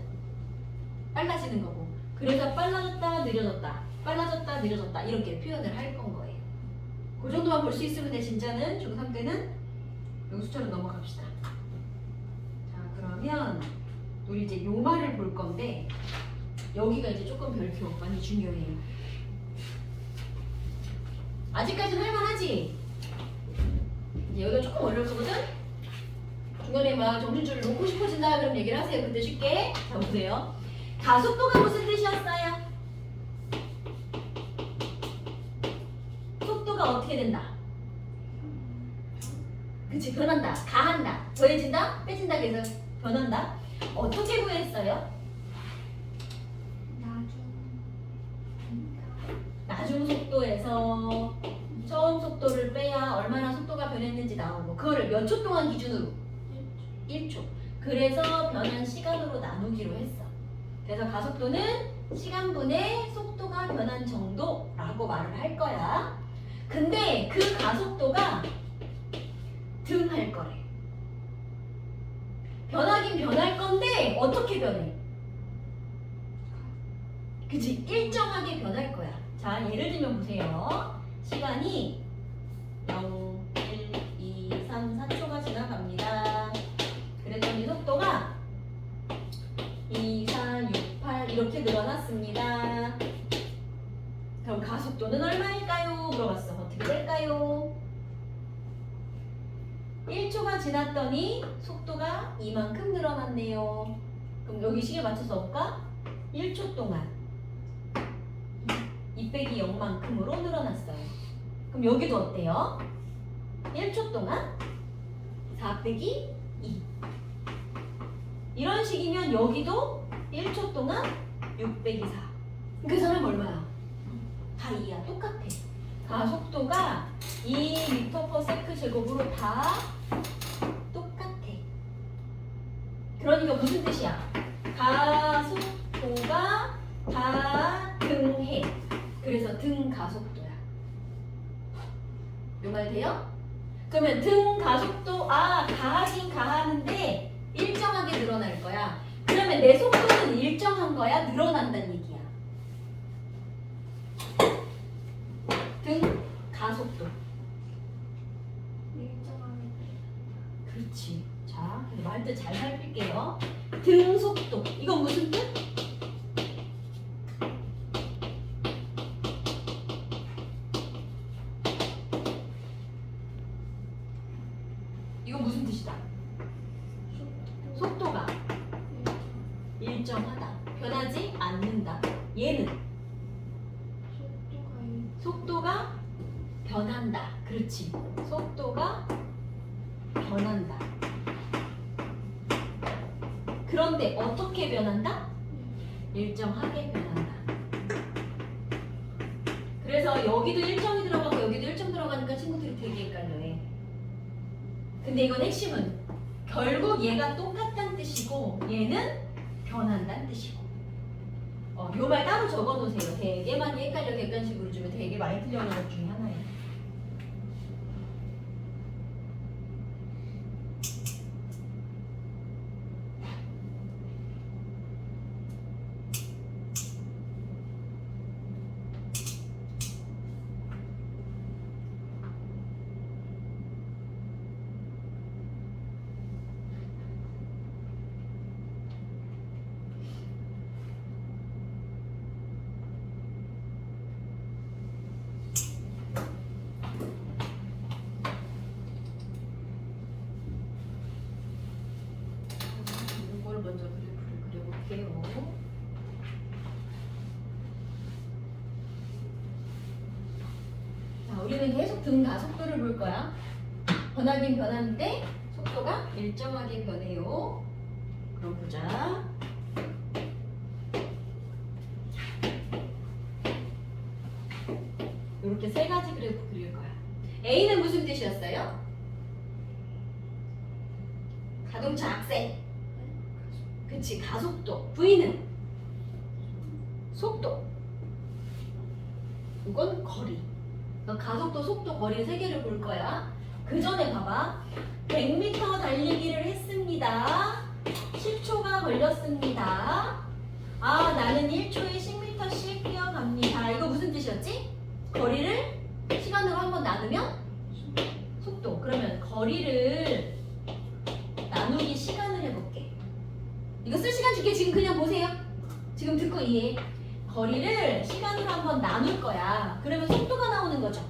빨라지는 거고. 그래서 빨라졌다 느려졌다 빨라졌다 느려졌다 이렇게 표현을 할 건 거예요. 그 정도만 볼 수 있으면 돼. 진짜는 중3 때는 명수처럼 넘어갑시다. 자, 그러면 우리 이제 요 말을 볼 건데 여기가 이제 조금 별표 많이 중요해요. 아직까지는 할만하지? 이제 여기가 조금 어려울 거거든? 중간에 막 정신줄을 놓고 싶어진다 그럼 얘기를 하세요. 그때 쉽게. 자, 보세요. 가속도가 무슨 뜻이었어요? 속도가 어떻게 된다? 그치, 변한다, 가한다, 더해진다, 빼진다, 그래서 변한다. 어떻게 구했어요? 나중 속도에서 처음 속도를 빼야 얼마나 속도가 변했는지 나오고, 그거를 몇 초 동안 기준으로? 1초. 그래서 변한 시간으로 나누기로 했어. 그래서 가속도는 시간분의 속도가 변한 정도라고 말을 할 거야. 근데 그 가속도가 등할 거래. 변하긴 변할 건데 어떻게 변해? 그치? 일정하게 변할 거야. 자, 예를 들면 보세요. 시간이 0, 1, 2, 3, 4초가 지나갑니다. 이렇게 늘어났습니다. 그럼 가속도는 얼마일까요? 물어봤어. 어떻게 될까요? 1초가 지났더니 속도가 이만큼 늘어났네요. 그럼 여기 식에 맞춰서 볼까? 1초 동안 2 빼기 0만큼으로 늘어났어요. 그럼 여기도 어때요? 1초 동안 4 빼기 2. 이런 식이면 여기도 1초 동안 6 빼기 4. 그 사람 얼마야? 다 2야. 똑같아. 가속도가 2m/s 제곱으로 다 똑같아. 그러니까 무슨 뜻이야? 가속도가 다 등해. 그래서 등가속도야. 이 말 돼요? 그러면 등가속도 가하긴 가하는데 일정하게 늘어날 거야. 그러면 내 속도는 일정한 거야? 늘어난다는 얘기야. 등가속도. 일정하게. 그렇지. 자, 말뜻 잘 살필게요. 등속도. 이건 무슨 뜻? 이건 무슨 뜻이다? 속도가 일정하다. 변하지 않는다. 얘는 속도가 변한다. 그렇지. 속도가 변한다. 그런데 어떻게 변한다? 일정하게 변한다. 그래서 여기도 일정이 들어가고 여기도 일정 들어가니까 친구들이 되게 헷갈려해. 근데 이건 핵심은 결국 얘가 똑같다는 뜻이고 얘는 변한다는 뜻이고. 요 말 따로 적어놓으세요. 되게 많이 헷갈려 객관식으로 주면 되게 많이 틀려오는 것 중에 하나예요. 이걸 먼저 그래프를 그려볼게요. 자, 우리는 계속 등가속도를 볼 거야. 변하긴 변하는데 속도가 일정하게 변해요. 그럼 보자. 이렇게 세 가지 그래프 그릴 거야. A는 무슨 뜻이었어요? 자동차 악셀. 그치, 가속도. V는 속도. 이건 거리. 가속도, 속도, 거리 세 개를 볼 거야. 그 전에 봐봐. 100m 달리기를 했습니다. 10초가 걸렸습니다. 나는 1초에 10m씩 뛰어갑니다. 이거 무슨 뜻이었지? 거리를 시간으로 한번 나누면 속도. 그러면 거리를 나누기 시간을 해볼게. 이거 쓸 시간 줄게. 지금 그냥 보세요. 지금 듣고 이해해. 거리를 시간으로 한번 나눌 거야. 그러면 속도가 나오는 거죠.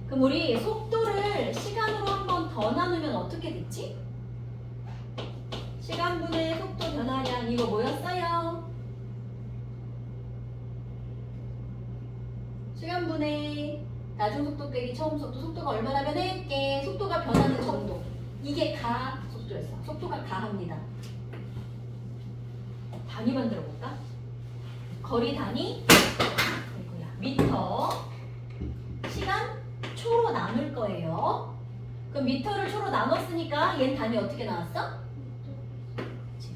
그럼 우리 속도를 시간으로 한번 더 나누면 어떻게 됐지? 시간분의 속도 변화량 이거 뭐였어요? 시간분의 나중속도 빼기 처음속도. 속도가 얼마나 변했게? 속도가 변하는 정도. 이게 가속도였어. 속도가 가합니다. 단위 만들어 볼까? 거리 단위 미터. 시간 초로 나눌 거예요. 그럼 미터를 초로 나눴으니까 얘는 단위 어떻게 나왔어?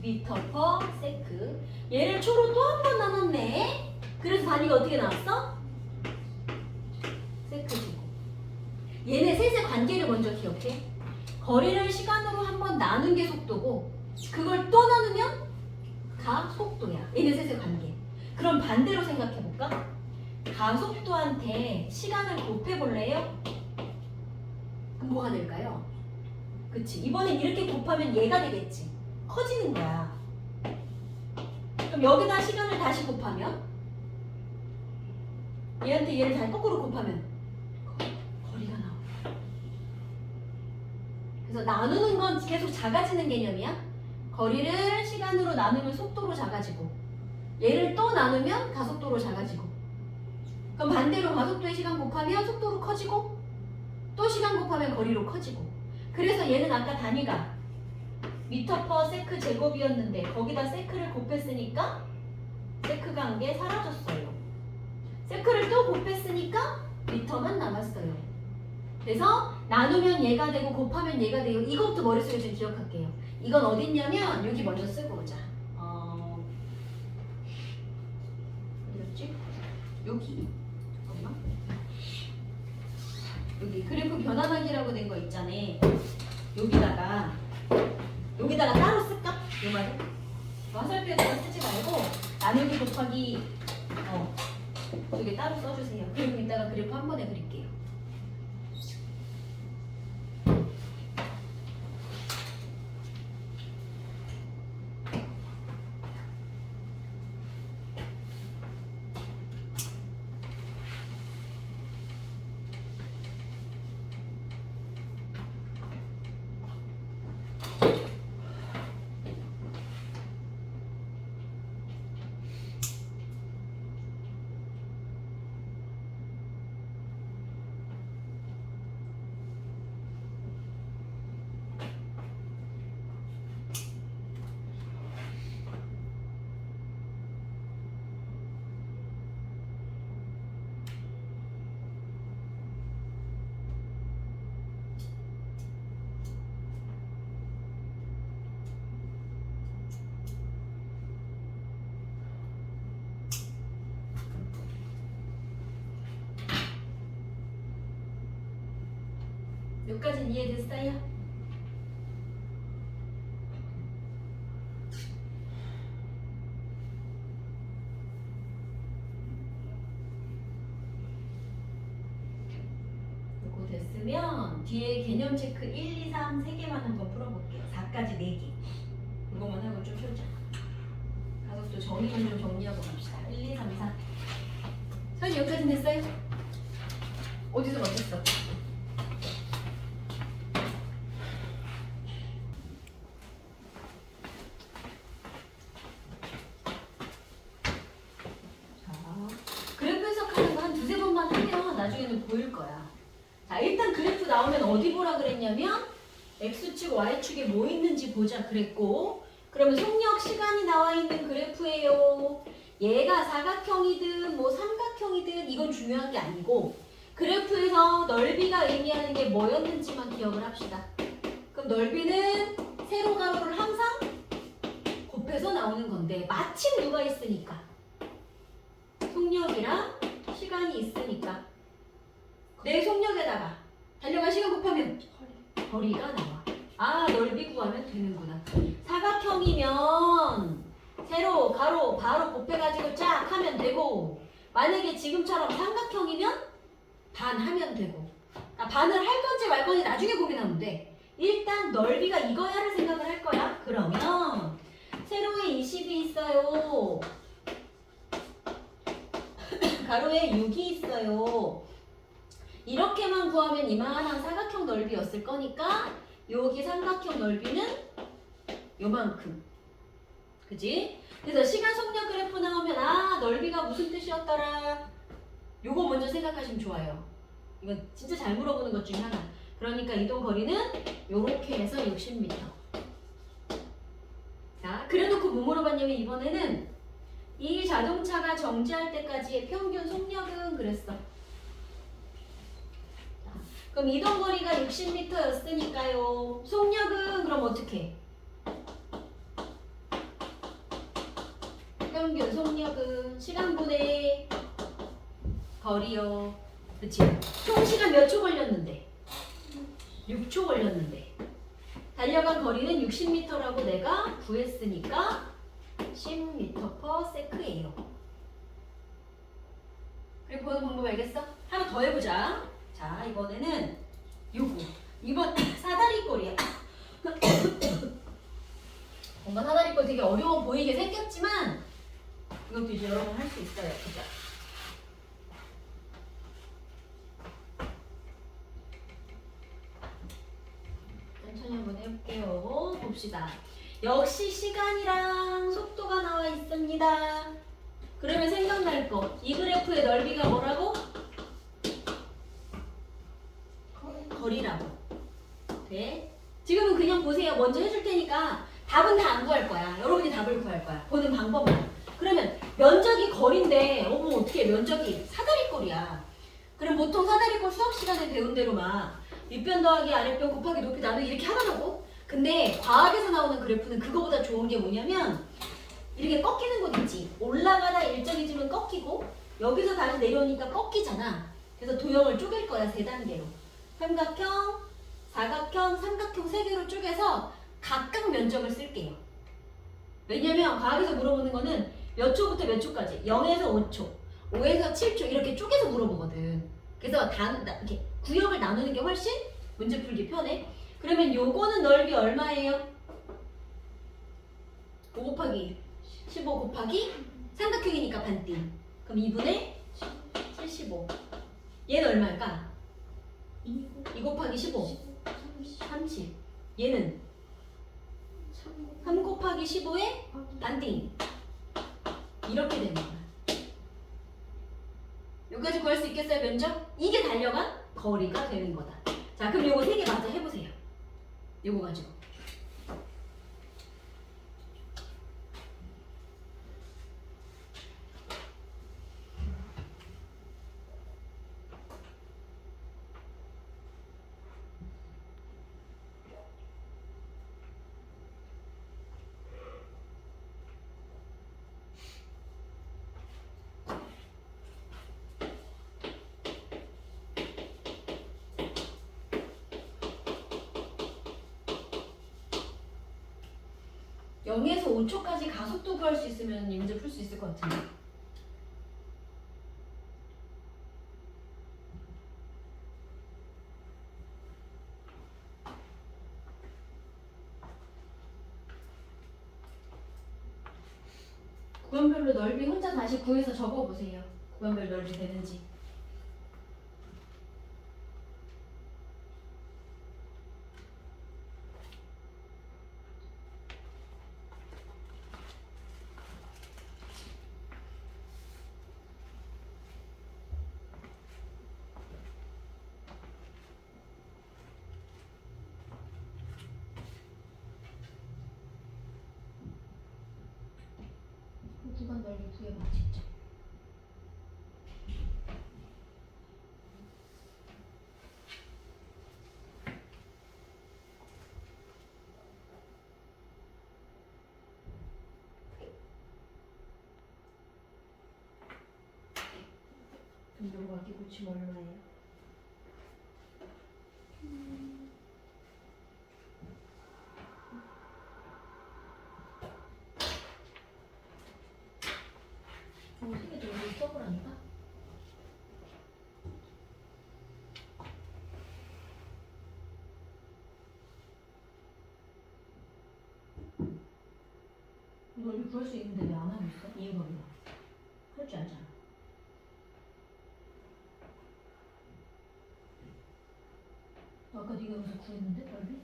미터 퍼 세크. 얘를 초로 또 한 번 나눴네. 그래서 단위가 어떻게 나왔어? 세크지고. 얘네 셋의 관계를 먼저 기억해. 거리를 시간으로 한 번 나눈 게 속도고 그걸 또 나누면 가속도야. 얘네 셋의 관계. 그럼 반대로 생각해 볼까? 가속도한테 시간을 곱해볼래요? 그럼 뭐가 될까요? 그치? 이번엔 이렇게 곱하면 얘가 되겠지. 커지는 거야. 그럼 그럼 여기다 시간을 다시 곱하면 얘한테 얘를 다시 거꾸로 곱하면 거리가 나와. 그래서 나누는 건 계속 작아지는 개념이야. 거리를 시간으로 나누면 속도로 작아지고 얘를 또 나누면 가속도로 작아지고 그럼 반대로 가속도의 시간 곱하면 속도로 커지고 또 시간 곱하면 거리로 커지고 그래서 얘는 아까 단위가 미터 퍼 세크 제곱이었는데 거기다 세크를 곱했으니까 세크가 한 게 사라졌어요. 세크를 또 곱했으니까 미터만 남았어요. 그래서 나누면 얘가 되고 곱하면 얘가 돼요. 이것도 머릿속에 좀 기억할게요. 이건 어딨냐면 여기 먼저 쓰고 오자. 어디였지? 여기. 잠깐만. 여기 그래프 변환하기라고 된 거 있잖아. 여기다가 따로 쓸까? 이 말을? 화살표에다가 쓰지 말고 나누기 곱하기 여기 따로 써주세요. 그리고 이따가 그래프 한 번에 그릴게요. 여기까지는 이해됐어요? 이거 됐으면 뒤에 개념 체크 1, 2, 3 3개만 한번 풀어볼게요. 4까지 4개. 이거만 하고 좀 쉬자. 가속도 정의는 좀 정리하고 갑시다. 1, 2, 3, 4. 서연이 여기까지는 됐어요? 어디서 맞췄어? 나중에는 보일 거야. 자, 일단 그래프 나오면 어디 보라 그랬냐면 X축, Y축에 뭐 있는지 보자 그랬고 그러면 속력 시간이 나와 있는 그래프예요. 얘가 사각형이든 뭐 삼각형이든 이건 중요한 게 아니고 그래프에서 넓이가 의미하는 게 뭐였는지만 기억을 합시다. 그럼 넓이는 세로 가로를 항상 곱해서 나오는 건데 마침 누가 있으니까 속력이랑 시간이 있으니까 내 속력에다가 달려간 시간 곱하면 거리가 나와. 아, 넓이 구하면 되는구나. 사각형이면 세로, 가로, 바로 곱해가지고 쫙 하면 되고 만약에 지금처럼 삼각형이면 반 하면 되고 반을 할 건지 말 건지 나중에 고민하면 돼. 일단 넓이가 이거야를 생각을 할 거야. 그러면 세로에 20이 있어요. 가로에 6이 있어요. 이렇게만 구하면 이만한 사각형 넓이였을 거니까 여기 삼각형 넓이는 요만큼. 그지? 그래서 시간 속력 그래프 나오면 아 넓이가 무슨 뜻이었더라. 요거 먼저 생각하시면 좋아요. 이건 진짜 잘 물어보는 것 중에 하나. 그러니까 이동 거리는 요렇게 해서 60m. 자, 그래놓고 뭐 물어봤냐면 이번에는 이 자동차가 정지할 때까지의 평균 속력은 그랬어. 그럼 이동 거리가 60m였으니까요. 속력은 그럼 어떻게? 평균 속력은 시간분의 거리요. 그치? 총 시간 몇 초 걸렸는데? 6초 걸렸는데. 달려간 거리는 60m라고 내가 구했으니까 10m/s예요. 그리고 보는 방법 알겠어? 하나 더 해보자. 자, 이번에는 요거. 이번 사다리꼴이야. 뭔가 사다리꼴 되게 어려워 보이게 생겼지만 이것도 이제 여러분 할 수 있어요. 그죠? 천천히 한번 해볼게요. 봅시다. 역시 시간이랑 속도가 나와 있습니다. 그러면 생각날 거. 이 그래프의 넓이가 뭐라고? 거리라고. 돼? 지금은 그냥 보세요. 먼저 해줄 테니까 답은 다 안 구할 거야. 여러분이 답을 구할 거야. 보는 방법만. 그러면 면적이 거리인데 어머 어떻게 면적이 사다리꼴이야. 그럼 보통 사다리꼴 수학 시간에 배운 대로 막 윗변 더하기 아랫변 곱하기 높이 나누기 이렇게 하더라고. 근데 과학에서 나오는 그래프는 그거보다 좋은 게 뭐냐면 이렇게 꺾이는 곳 있지. 올라가다 일정이 지면 꺾이고 여기서 다시 내려오니까 꺾이잖아. 그래서 도형을 쪼갤 거야. 세 단계로. 삼각형, 사각형, 삼각형 세 개로 쪼개서 각각 면적을 쓸게요. 왜냐면 과학에서 물어보는 거는 몇 초부터 몇 초까지 0에서 5초, 5에서 7초 이렇게 쪼개서 물어보거든. 그래서 이렇게 구역을 나누는 게 훨씬 문제 풀기 편해. 그러면 요거는 넓이 얼마예요? 5 곱하기 15 곱하기 삼각형이니까 반띵. 그럼 2분의 75. 얘는 얼마일까? 2 곱하기 15. 30. 얘는 3 곱하기 15에 반띵. 이렇게 되는 거야. 여기까지 구할 수 있겠어요, 면적? 이게 달려간 거리가 되는 거다. 자, 그럼 요거 3개 마저 해보세요. 요거 가지고. 영에서 5초까지 가속도 구할 수 있으면 이 문제 풀 수 있을 것 같은데. 구간별로 넓이 혼자 다시 구해서 적어보세요. 구간별 넓이 되는지. 구간 넓이 구해봐 직접. 그럼 요거 갖기 고치면 얼마예요? 세개 돌고 써보라니까? 넓이 구할 수 있는데 왜 안 하고 있어? 이유가 뭐야? 할 줄 알잖아. 아까 네가 여기서 구했는데 넓이?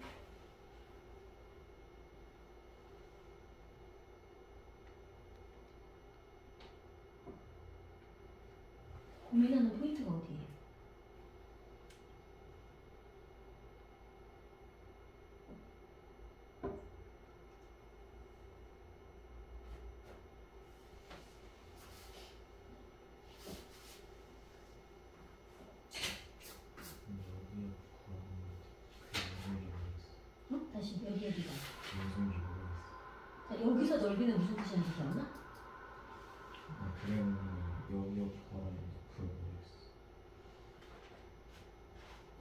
고민하는 포인트가 어디예요? 어? 다시 여기가. 자, 여기서 넓이는 무슨 뜻이는지 기억나?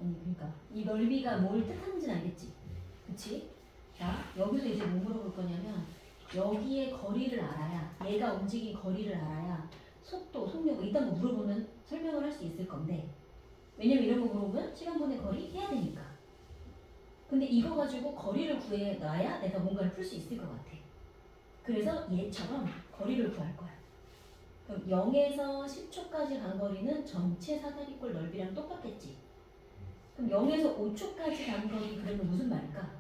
아니 그러니까 이 넓이가 뭘 뜻하는지는 알겠지? 그치? 자 여기서 이제 뭐 물어볼 거냐면 여기의 거리를 알아야 얘가 움직인 거리를 알아야 속도, 속력 이딴 거 물어보면 설명을 할 수 있을 건데 왜냐면 이런 거 물어보면 시간분의 거리 해야 되니까. 근데 이거 가지고 거리를 구해놔야 내가 뭔가를 풀 수 있을 것 같아. 그래서 얘처럼 거리를 구할 거야. 그럼 0에서 10초까지 간 거리는 전체 사다리꼴 넓이랑 똑같겠지. 그럼 0에서 5초까지 간 거리 그러면 무슨 말일까?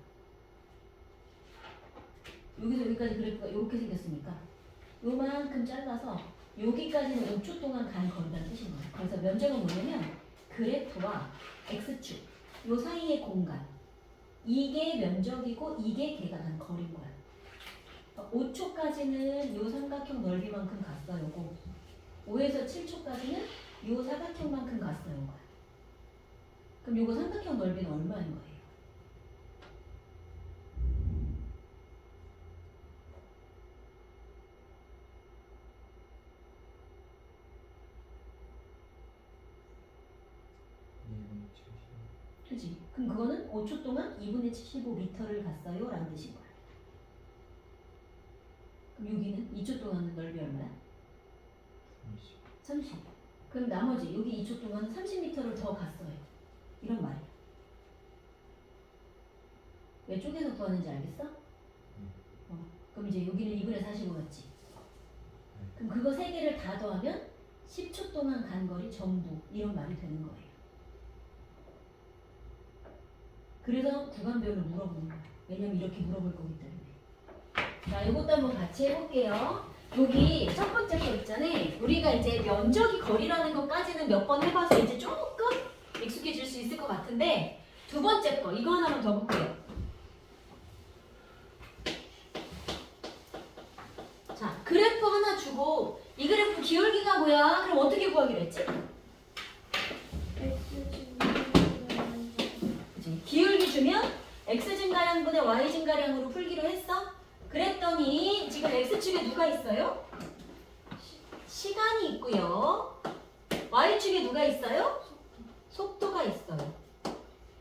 여기서 여기까지 그래프가 이렇게 생겼으니까 요만큼 잘라서 여기까지는 5초 동안 간 거리라는 뜻인 거예요. 그래서 면적은 뭐냐면 그래프와 x축 요 사이의 공간 이게 면적이고 이게 걔가 간 거리인 거야. 5초까지는 요 삼각형 넓이만큼 갔어요. 고 5에서 7초까지는 요 사각형만큼 갔어요. 거야. 그럼 요거 삼각형 넓이는 얼마인 거예요? 그지? 그럼 그거는 5초 동안 2분의 75m를 갔어요 라는 뜻인 거야. 그럼 여기는 2초 동안 넓이 얼마야? 30. 그럼 나머지 여기 2초 동안 30m를 더 갔어요. 이런 말이야. 왜 쪼개서 구하는지 알겠어? 그럼 이제 여기는 2분의 45 같지? 그럼 그거 세 개를 다 더하면 10초 동안 간 거리 전부 이런 말이 되는 거예요. 그래서 구간별로 물어보는 거야. 왜냐면 이렇게 물어볼 거기 때문에. 자, 이것도 한번 같이 해볼게요. 여기 첫 번째 거 있잖아. 우리가 이제 면적이 거리라는 것까지는 몇 번 해봐서 이제 조금 익숙해질 수 있을 것 같은데 두 번째 거 이거 하나만 더 볼게요. 자, 그래프 하나 주고 이 그래프 기울기가 뭐야? 그럼 어떻게 구하기로 했지? 그치? 기울기 주면 x증가량분의 y증가량으로 풀기로 했어? 그랬더니 지금 x축에 누가 있어요? 시간이 있고요. y축에 누가 있어요? 속도가 있어요.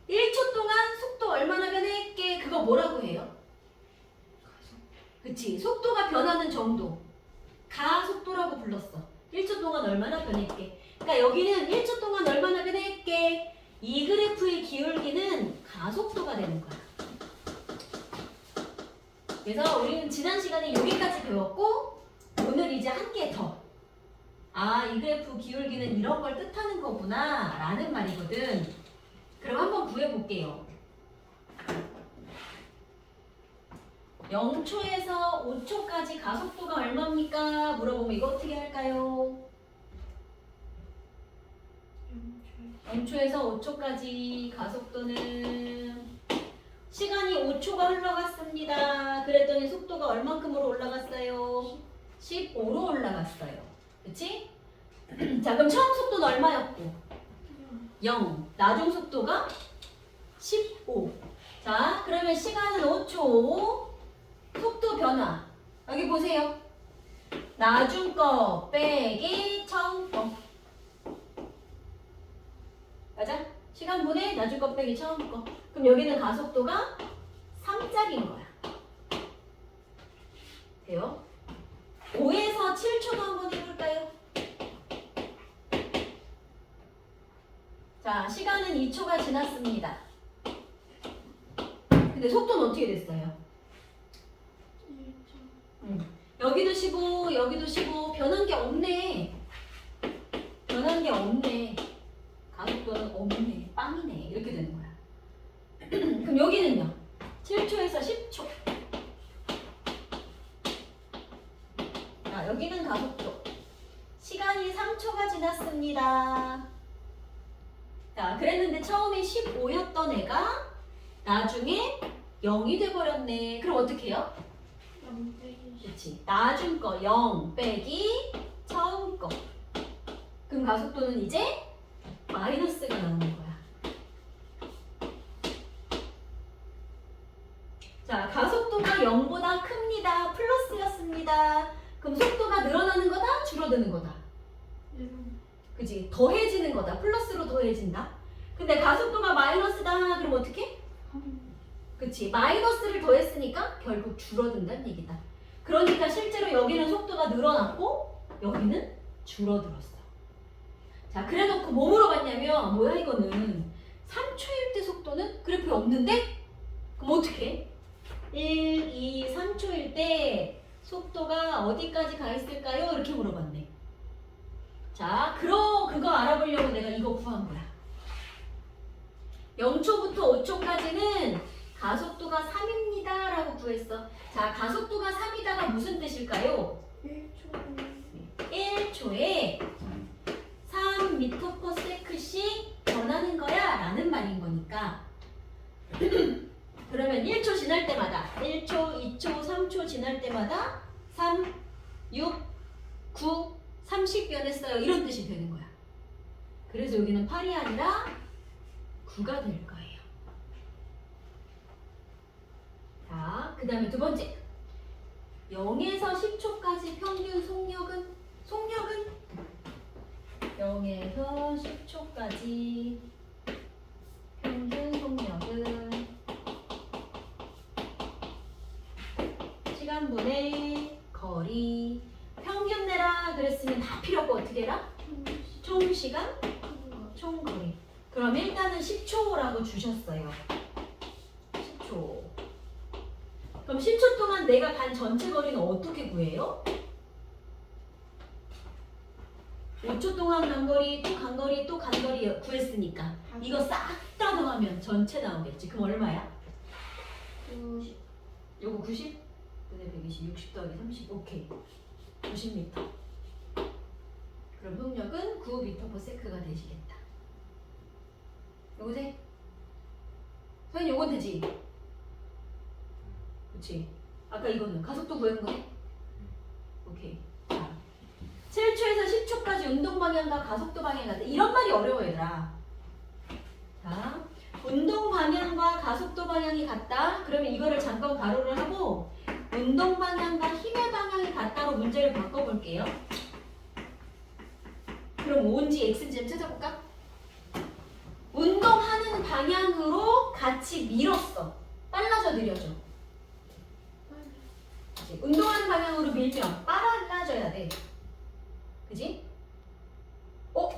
1초 동안 속도 얼마나 변했게 그거 뭐라고 해요? 그치? 속도가 변하는 정도 가속도라고 불렀어. 1초 동안 얼마나 변했게. 그러니까 여기는 1초 동안 얼마나 변했게 이 그래프의 기울기는 가속도가 되는 거야. 그래서 우리는 지난 시간에 여기까지 배웠고 오늘 이제 한 개 더. 아, 이 그래프 기울기는 이런 걸 뜻하는 거구나 라는 말이거든. 그럼 한번 구해볼게요. 0초에서 5초까지 가속도가 얼마입니까? 물어보면 이거 어떻게 할까요? 0초에서 5초까지 가속도는 시간이 5초가 흘러갔습니다. 그랬더니 속도가 얼만큼으로 올라갔어요? 15로 올라갔어요. 그치? 자, 그럼 처음 속도는 얼마였고? 0. 나중 속도가 15. 자, 그러면 시간은 5초. 속도 변화. 여기 보세요. 나중 거 빼기 처음 거. 맞아? 시간분의 나중 거 빼기 처음 거. 그럼 여기는 가속도가 3짜리인 거야. 돼요? 5에서 7초도 한번 해볼까요? 자, 시간은 2초가 지났습니다. 근데 속도는 어떻게 됐어요? 여기도 15, 여기도 15. 변한 게 없네. 변한 게 없네. 가속도는 없네. 빵이네. 이렇게 되는 거야. 그럼 여기는요? 7초에서 10초. 자, 여기는 가속도. 시간이 3초가 지났습니다. 자, 그랬는데 처음에 15였던 애가 나중에 0이 돼버렸네. 그럼 어떻게 해요? 그렇지. 나중 거 0 빼기 처음 거. 그럼 가속도는 이제 마이너스가 나오는 거야. 자, 가속도가 0보다 큽니다. 플러스였습니다. 그럼 속도가 늘어나는 거다? 줄어드는 거다? 그치? 더해지는 거다. 플러스로 더해진다. 근데 가속도가 마이너스다. 그럼 어떻게? 그치? 마이너스를 더했으니까 결국 줄어든다는 얘기다. 그러니까 실제로 여기는 속도가 늘어났고 여기는 줄어들었어. 자, 그래놓고 뭐 물어봤냐면 뭐야 이거는 3초일 때 속도는 그래프에 없는데? 그럼 어떻게? 1, 2, 3초일 때 속도가 어디까지 가 있을까요? 이렇게 물어봤네. 자, 그거 알아보려고 내가 이거 구한 거야. 0초부터 5초까지는 가속도가 3입니다 라고 구했어. 자, 가속도가 3이다가 무슨 뜻일까요? 1초에 3m/s씩 변하는 거야 라는 말인 거니까 그러면 1초 지날 때마다 1초, 2초, 3초 지날 때마다 3, 6, 9, 30 변했어요 이런 뜻이 되는 거야. 그래서 여기는 8이 아니라 9가 될 거예요. 자, 그 다음에 두 번째 0에서 10초까지 평균 속력은 0에서 10초까지 평균 속력은 시간분의 거리 평균 내라 그랬으면 다 필요 없고 어떻게 해라? 총 시간, 총 거리. 그럼 일단은 10초라고 주셨어요. 10초. 그럼 10초 동안 내가 간 전체 거리는 어떻게 구해요? 5초 동안 간 거리, 또 간 거리, 또 간 거리 구했으니까 이거 싹 다 더하면 전체 나오겠지. 그럼 얼마야? 90. 요거 90? 근데 120, 60 더하기 30, 오케이. 90m. 그럼 속력은 9m/s가 되시겠다. 요거 돼? 선생님 요건 되지? 그치? 아까 이거는 가속도 구한 거네? 오케이. 자, 7초에서 10초까지 운동 방향과 가속도 방향이 같다. 이런 말이 어려워 얘들아. 자, 운동 방향과 가속도 방향이 같다. 그러면 이거를 잠깐 가로를 하고 운동 방향과 힘의 방향이 같다로 문제를 바꿔볼게요. 그럼 O인지 X인지 좀 찾아볼까? 운동하는 방향으로 같이 밀었어. 빨라져 느려져? 그치? 운동하는 방향으로 밀면 빨라져야 돼. 그지?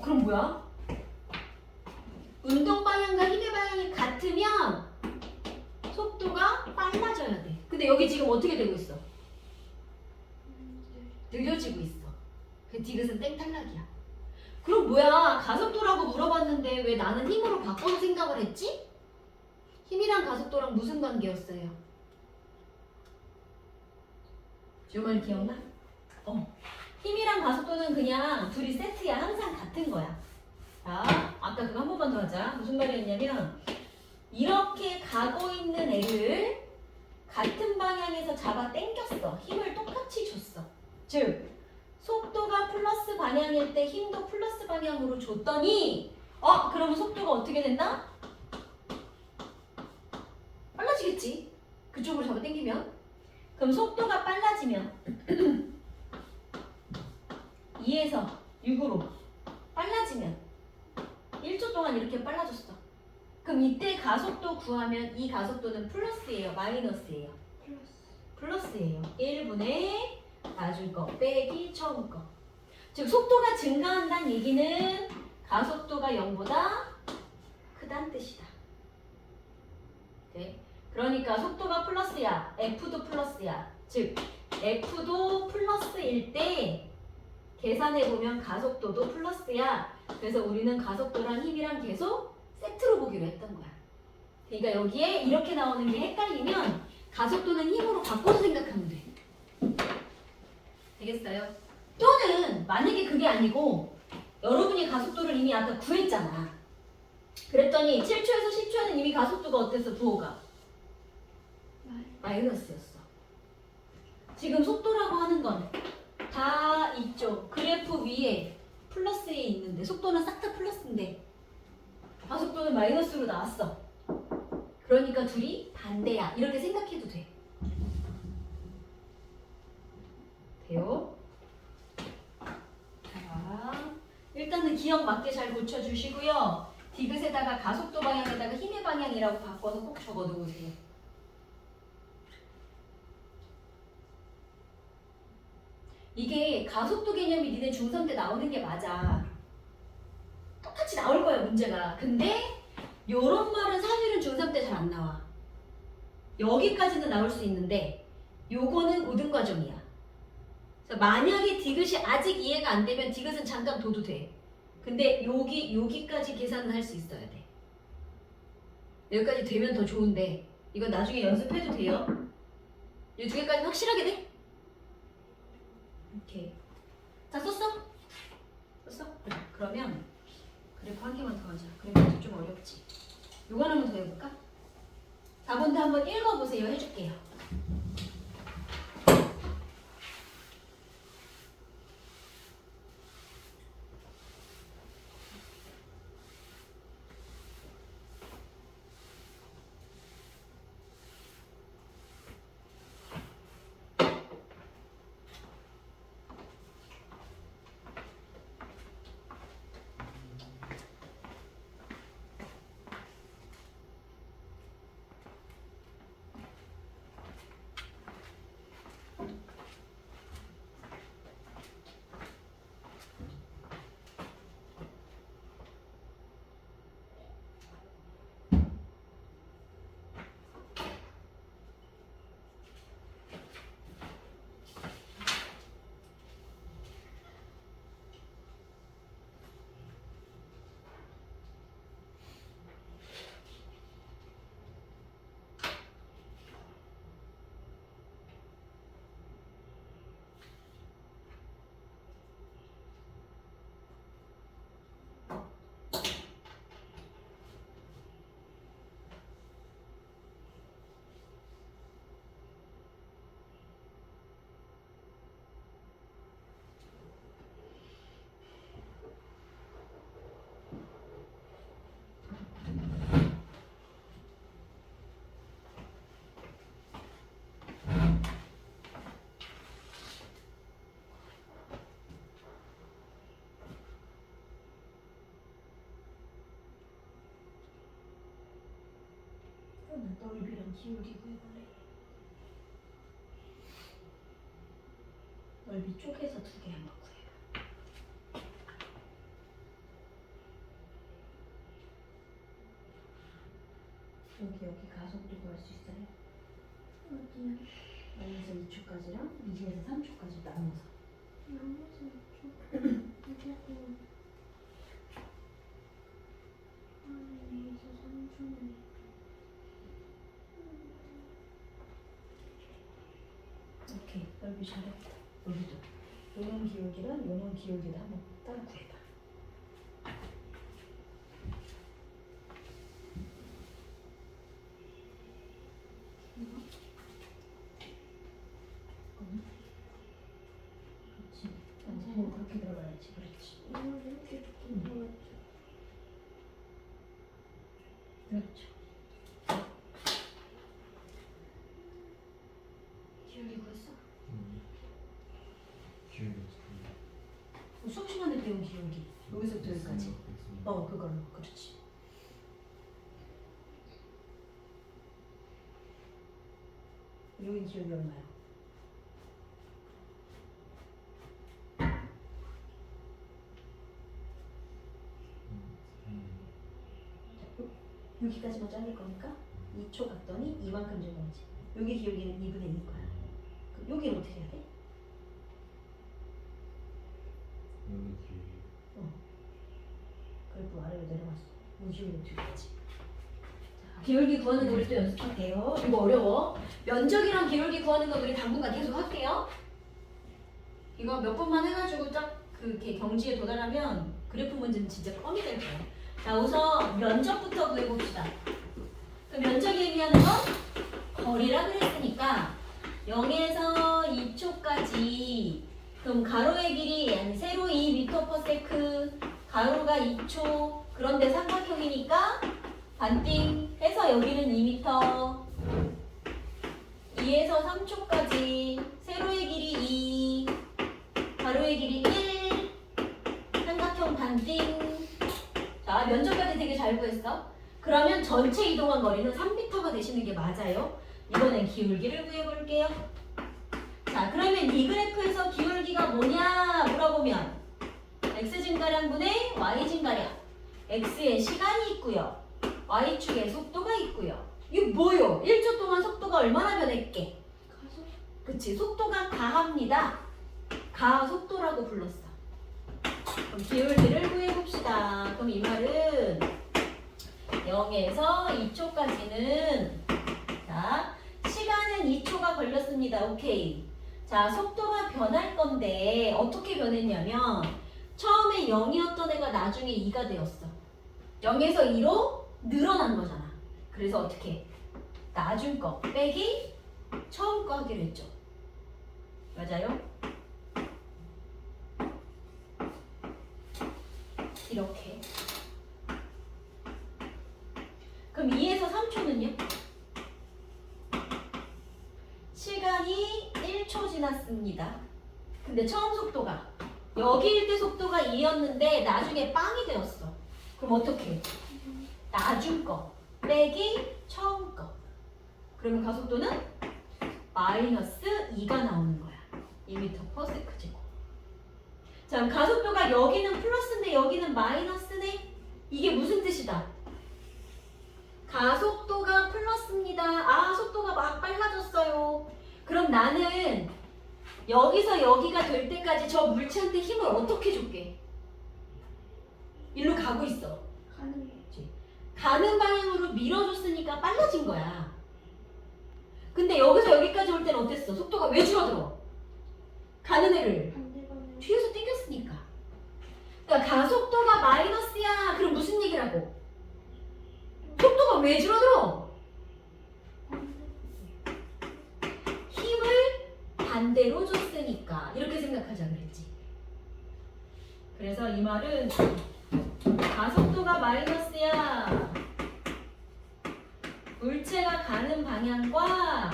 그럼 뭐야? 운동 방향과 힘의 방향이 같으면 속도가 빨라져야 돼. 근데 여기 지금 어떻게 되고 있어? 느려지고 있어. 그 디귿은 땡 탈락이야. 그럼 뭐야? 가속도라고 물어봤는데 왜 나는 힘으로 바꿔서 생각을 했지? 힘이랑 가속도랑 무슨 관계였어요? 이 말 기억나? 힘이랑 가속도는 그냥 둘이 세트야. 항상 같은 거야. 자, 아까 그거 한 번만 더 하자. 무슨 말이었냐면 이렇게 가고 있는 애를 같은 방향에서 잡아 당겼어. 힘을 똑같이 줬어. 즉 속도가 플러스 방향일 때 힘도 플러스 방향으로 줬더니 그러면 속도가 어떻게 된다? 빨라지겠지. 그쪽으로 잡아 당기면. 그럼 속도가 빨라지면 2에서 6으로 빨라지면 1초 동안 이렇게 빨라졌어. 그럼 이때 가속도 구하면 이 가속도는 플러스예요? 마이너스예요? 플러스예요. 1분의 나중 거 빼기 처음 거. 즉 속도가 증가한다는 얘기는 가속도가 0보다 크다는 뜻이다. 네. 그러니까 속도가 플러스야. F도 플러스야. 즉 F도 플러스일 때 계산해보면 가속도도 플러스야. 그래서 우리는 가속도랑 힘이랑 계속 세트로 보기로 했던 거야. 그러니까 여기에 이렇게 나오는 게 헷갈리면 가속도는 힘으로 바꿔서 생각하면 돼. 되겠어요? 또는 만약에 그게 아니고 여러분이 가속도를 이미 아까 구했잖아. 그랬더니 7초에서 10초에는 이미 가속도가 어땠어? 부호가? 마이너스였어. 지금 속도라고 하는 건 다 이쪽 그래프 위에 플러스에 있는데 속도는 싹 다 플러스인데 가속도는 마이너스로 나왔어. 그러니까 둘이 반대야. 이렇게 생각해도 돼. 돼요? 자, 일단은 기억 맞게 잘 고쳐주시고요. 디귿에다가 가속도 방향에다가 힘의 방향이라고 바꿔서 꼭 적어두세요. 이게 가속도 개념이 니네 중3 때 나오는 게 맞아. 똑같이 나올 거야 문제가. 근데 요런 말은 사실은 중3 때 잘 안 나와. 여기까지는 나올 수 있는데 요거는 고등과정이야. 그러니까 만약에 디귿이 아직 이해가 안 되면 디귿은 잠깐 둬도 돼. 근데 여기까지 계산을 할 수 있어야 돼. 여기까지 되면 더 좋은데 이건 나중에 연습해도 돼요. 이 두 개까지는 확실하게 돼? 오케이. 다 썼어? 썼어? 그래. 그러면 그래프 한 개만 더 하자. 그래프 좀 어렵지. 요거 하나만 더 해볼까? 4번도 한번 읽어보세요. 해줄게요. 넓이랑 기울기 구해볼래? 넓이 쪼개서 두 개 한번 구해봐. 여기 가속도 구할 수 있어요? 어디야? 마이너스 2초까지랑 2에서 3초까지 나눠서. 나머지 좀 어디고? 여기서 3초네. 오케이, 넓이 잘했다. 여기도 요놈 기울기랑 요놈 기울기도 한번 따로 구해봐. 그렇지. 완전히 그렇게 들어가야지. 그렇지. 이걸 이렇게 들어갔죠. 그렇죠. 기울기 구했어? 수업 시간에 배운 기울기. 여기서부터 여기까지. 그걸로. 그렇지. 여기 기울기 얼마야? 여기까지만 잘릴 거니까 2초 갔더니 이만큼 정도지. 여기 기울기는 2분의 2일 거야. 그럼 여기는 어떻게 해야 돼? 그래프 아래로 내려갔어. 여기 기울기 어떻게 하지? 기울기 구하는 거 우리 또 연습할게요. 이거 어려워. 면적이랑 기울기 구하는 거 우리 당분간 계속 할게요. 이거 몇 번만 해가지고 딱 그 경지에 도달하면 그래프 문제는 진짜 껌이 될 거예요. 자, 우선 면적부터 구해봅시다. 그 면적이 의미하는 건 거리라 그랬으니까 0에서 2초까지 그럼 가로의 길이 아니 세로 2m/s 가로가 2초 그런데 삼각형이니까 반띵 해서 여기는 2m 2에서 3초까지 세로의 길이 2 가로의 길이 1 삼각형 반띵. 자, 면적까지 되게 잘 구했어. 그러면 전체 이동한 거리는 3m가 되시는 게 맞아요. 이번엔 기울기를 구해볼게요. 자, 그러면 이 그래프에서 기울기가 뭐냐 물어보면 x증가량분의 y증가량. x에 시간이 있고요. y축에 속도가 있고요. 이게 뭐요? 1초 동안 속도가 얼마나 변했게? 가서 그치, 속도가 가합니다. 가속도라고 불렀어. 그럼 기울기를 구해봅시다. 그럼 이 말은 0에서 2초까지는 자, 시간은 2초가 걸렸습니다. 오케이. 자, 속도가 변할 건데 어떻게 변했냐면 처음에 0이었던 애가 나중에 2가 되었어. 0에서 2로 늘어난 거잖아. 그래서 어떻게? 나중 거 빼기 처음 거 하기로 했죠. 맞아요? 이렇게. 그럼 2에서 3초는요? 시간이 1초 지났습니다. 근데 처음 속도가 여기일 때 속도가 2였는데 나중에 빵이 되었어. 그럼 어떻게? 나중 거 빼기 처음 거. 그러면 가속도는 마이너스 2가 나오는 거야. 2m/s 제곱. 자, 그럼 가속도가 여기는 플러스인데 여기는 마이너스네? 이게 무슨 뜻이다? 가속도가 플러스입니다. 아, 속도가 막 빨라졌어요. 그럼 나는 여기서 여기가 될 때까지 저 물체한테 힘을 어떻게 줄게? 일로 가고 있어. 가는 방향으로 밀어줬으니까 빨라진 거야. 근데 여기서 여기까지 올 때는 어땠어? 속도가 왜 줄어들어? 가는 애를 뒤에서 당겼으니까. 그러니까 가속도가 마이너스야. 그럼 무슨 얘기라고? 속도가 왜 줄어들어? 힘을 반대로 줬으니까. 이렇게 생각하자 그랬지. 그래서 이 말은 가속도가 마이너스야. 물체가 가는 방향과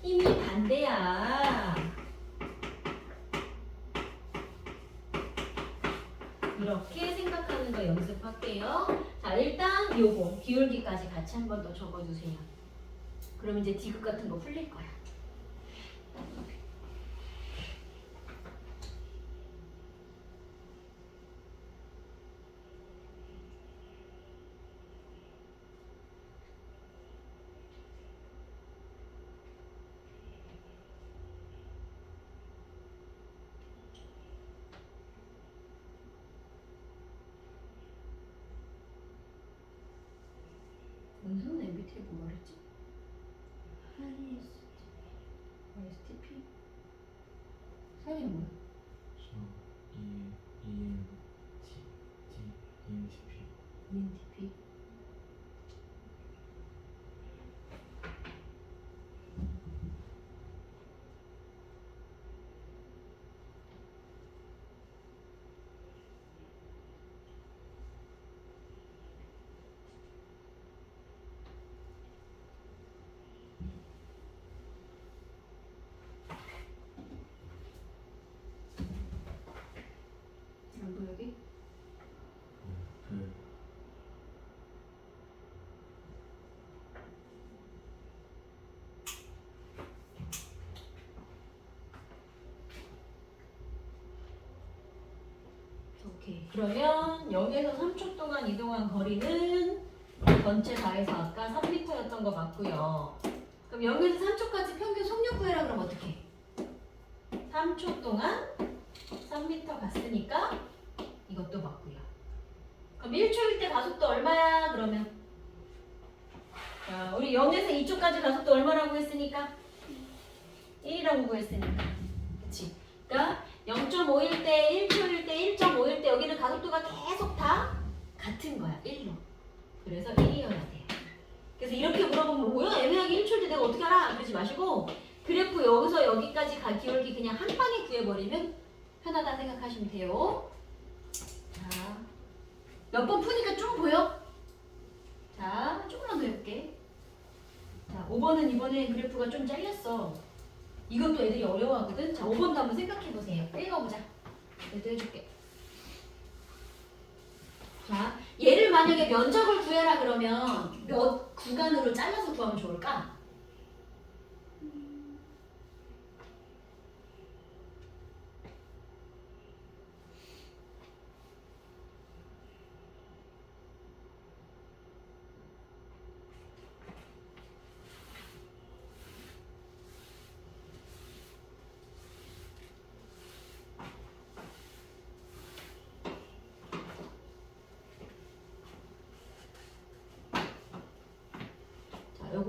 힘이 반대야. 이렇게 생각하는 거 연습할게요. 자, 일단 요거 기울기까지 같이 한 번 더 적어주세요. 그럼 이제 디귿 같은 거 풀릴 거야. 은선 MBTI 뭐 말했지? ISTP? 사이는 뭐야? ENTP? 안 보여 여기? 오케이. 그러면 여기에서 3초 동안 이동한 거리는 전체 다해서 아까 3m였던 거 맞고요. 그럼 여기에서 3초까지 평균 속력 구해라 그러면 어떻게? 3초 동안 3m 갔으니까 이것도 맞고요. 그럼 1초일 때 가속도 얼마야? 그러면 자, 우리 0에서 2초까지 가속도 얼마라고 했으니까? 1이라고 구했으니까. 그치? 그러니까 0.5일 때, 1초일 때, 1.5일 때 여기는 가속도가 계속 다 같은 거야. 1로. 그래서 1이어야 돼. 그래서 이렇게 물어보면 뭐야? 애매하게 1초일 때 내가 어떻게 알아? 그러지 마시고 그래프 여기서 여기까지 기울기 그냥 한 방에 구해버리면 편하다 생각하시면 돼요. 자, 몇 번 푸니까 좀 보여? 자, 조금만 더 해볼게. 자, 5번은 이번에 그래프가 좀 잘렸어. 이것도 애들이 어려워하거든. 자, 5번도 한번 생각해보세요. 읽어보자. 얘도 해줄게. 자, 얘를 만약에 면적을 구해라 그러면 몇 구간으로 잘라서 구하면 좋을까?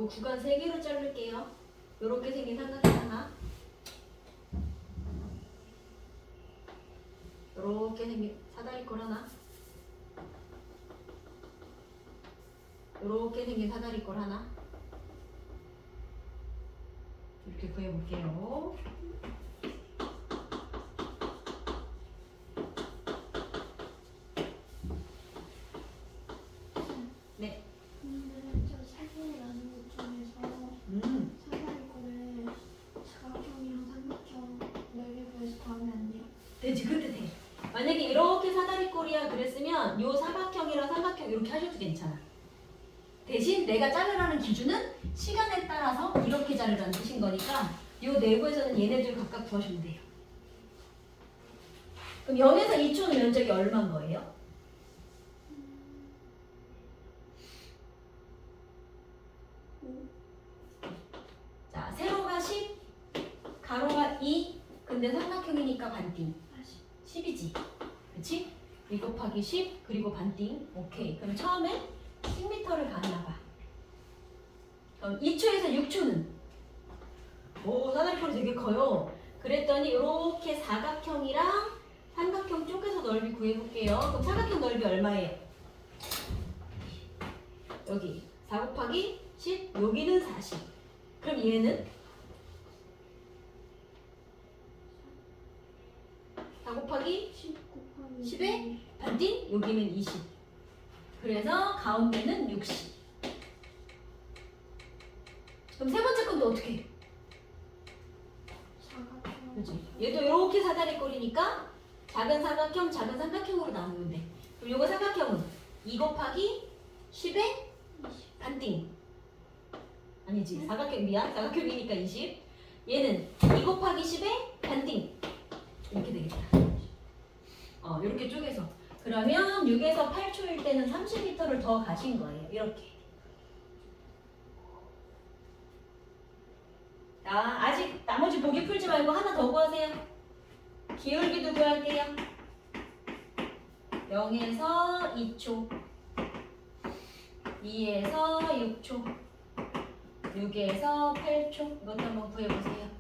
요 구간 3개로 자를게요. 요렇게 생긴 삼각형 하나, 요렇게 생긴 사다리꼴 하나, 요렇게 생긴 사다리꼴 하나. 이렇게 구해볼게요. 네. 근데 저 사진이라는 것 중에서 사다리꼴을 사각형이랑 삼각형 4개 구해서 구하면 안 돼요? 되지, 그때 돼. 만약에 이렇게 사다리꼴이야 그랬으면 요 사각형이랑 삼각형 이렇게 하셔도 괜찮아. 대신 내가 자르라는 기준은 시간에 따라서 이렇게 자르라는 뜻인 거니까 요 내부에서는 얘네들 각각 구하시면 돼요. 그럼 0에서 2초는 면적이 얼마인 거예요? 자, 세로가 10, 가로가 2, 근데 삼각형이니까 반띵. 10이지. 그치? 2 곱하기 10, 그리고 반띵. 오케이. 그럼 처음에 10m를 가나봐. 그럼 2초에서 6초는? 오, 사다리꼴이 되게 커요. 그랬더니 이렇게 사각형이랑 삼각형 쪼개서 넓이 구해볼게요. 그럼 사각형 넓이 얼마예요? 여기 4 곱하기 10, 여기는 40. 그럼 얘는? 4 곱하기 10 곱하기 10에 반띵, 여기는 20. 그래서 가운데는 60. 그럼 세 번째 건 또 어떻게 해요? 사각형. 그렇지. 얘도 이렇게 사다리꼴이니까 작은 사각형, 작은 삼각형으로 나누면 돼. 그럼 요거 사각형은 2 곱하기 10에 반띵. 아니지. 사각형 미안. 사각형이니까 20. 얘는 2 곱하기 10에 반띵. 이렇게 되겠다. 이렇게 쪼개서. 그러면 6에서 8초일 때는 30m를 더 가신 거예요. 이렇게. 자, 아직 나머지 보기 풀지 말고 하나 더 구하세요. 기울기도 구할게요. 0에서 2초, 2에서 6초, 6에서 8초. 이것도 한번 구해보세요.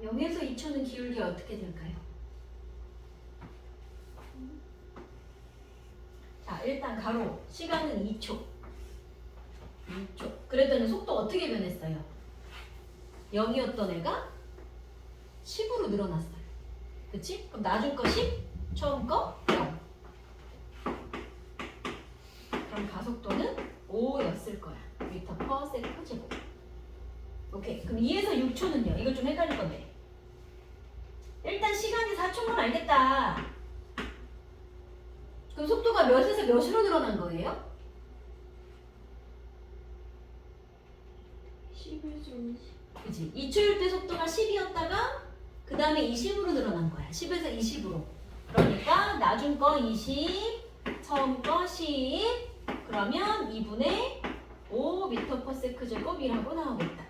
자, 0에서 2초는 기울기가 어떻게 될까요? 자, 일단 가로. 시간은 2초. 2초. 그랬더니 속도 어떻게 변했어요? 0이었던 애가 10으로 늘어났어요. 그치? 그럼 나중 거 10, 처음 거 0. 그럼 가속도는 5였을 거야. 미터 퍼 세컨드 제곱. 오케이. 그럼 2에서 6초는요? 이거 좀 헷갈릴 건데. 일단 시간이 4초면 알겠다. 그럼 속도가 몇에서 몇으로 늘어난 거예요? 10에서 20. 그치? 2초일 때 속도가 10이었다가 그 다음에 20으로 늘어난 거야. 10에서 20으로. 그러니까 나중 거 20, 처음 거 10, 그러면 2분의 5m/s 제곱이라고 나오겠다.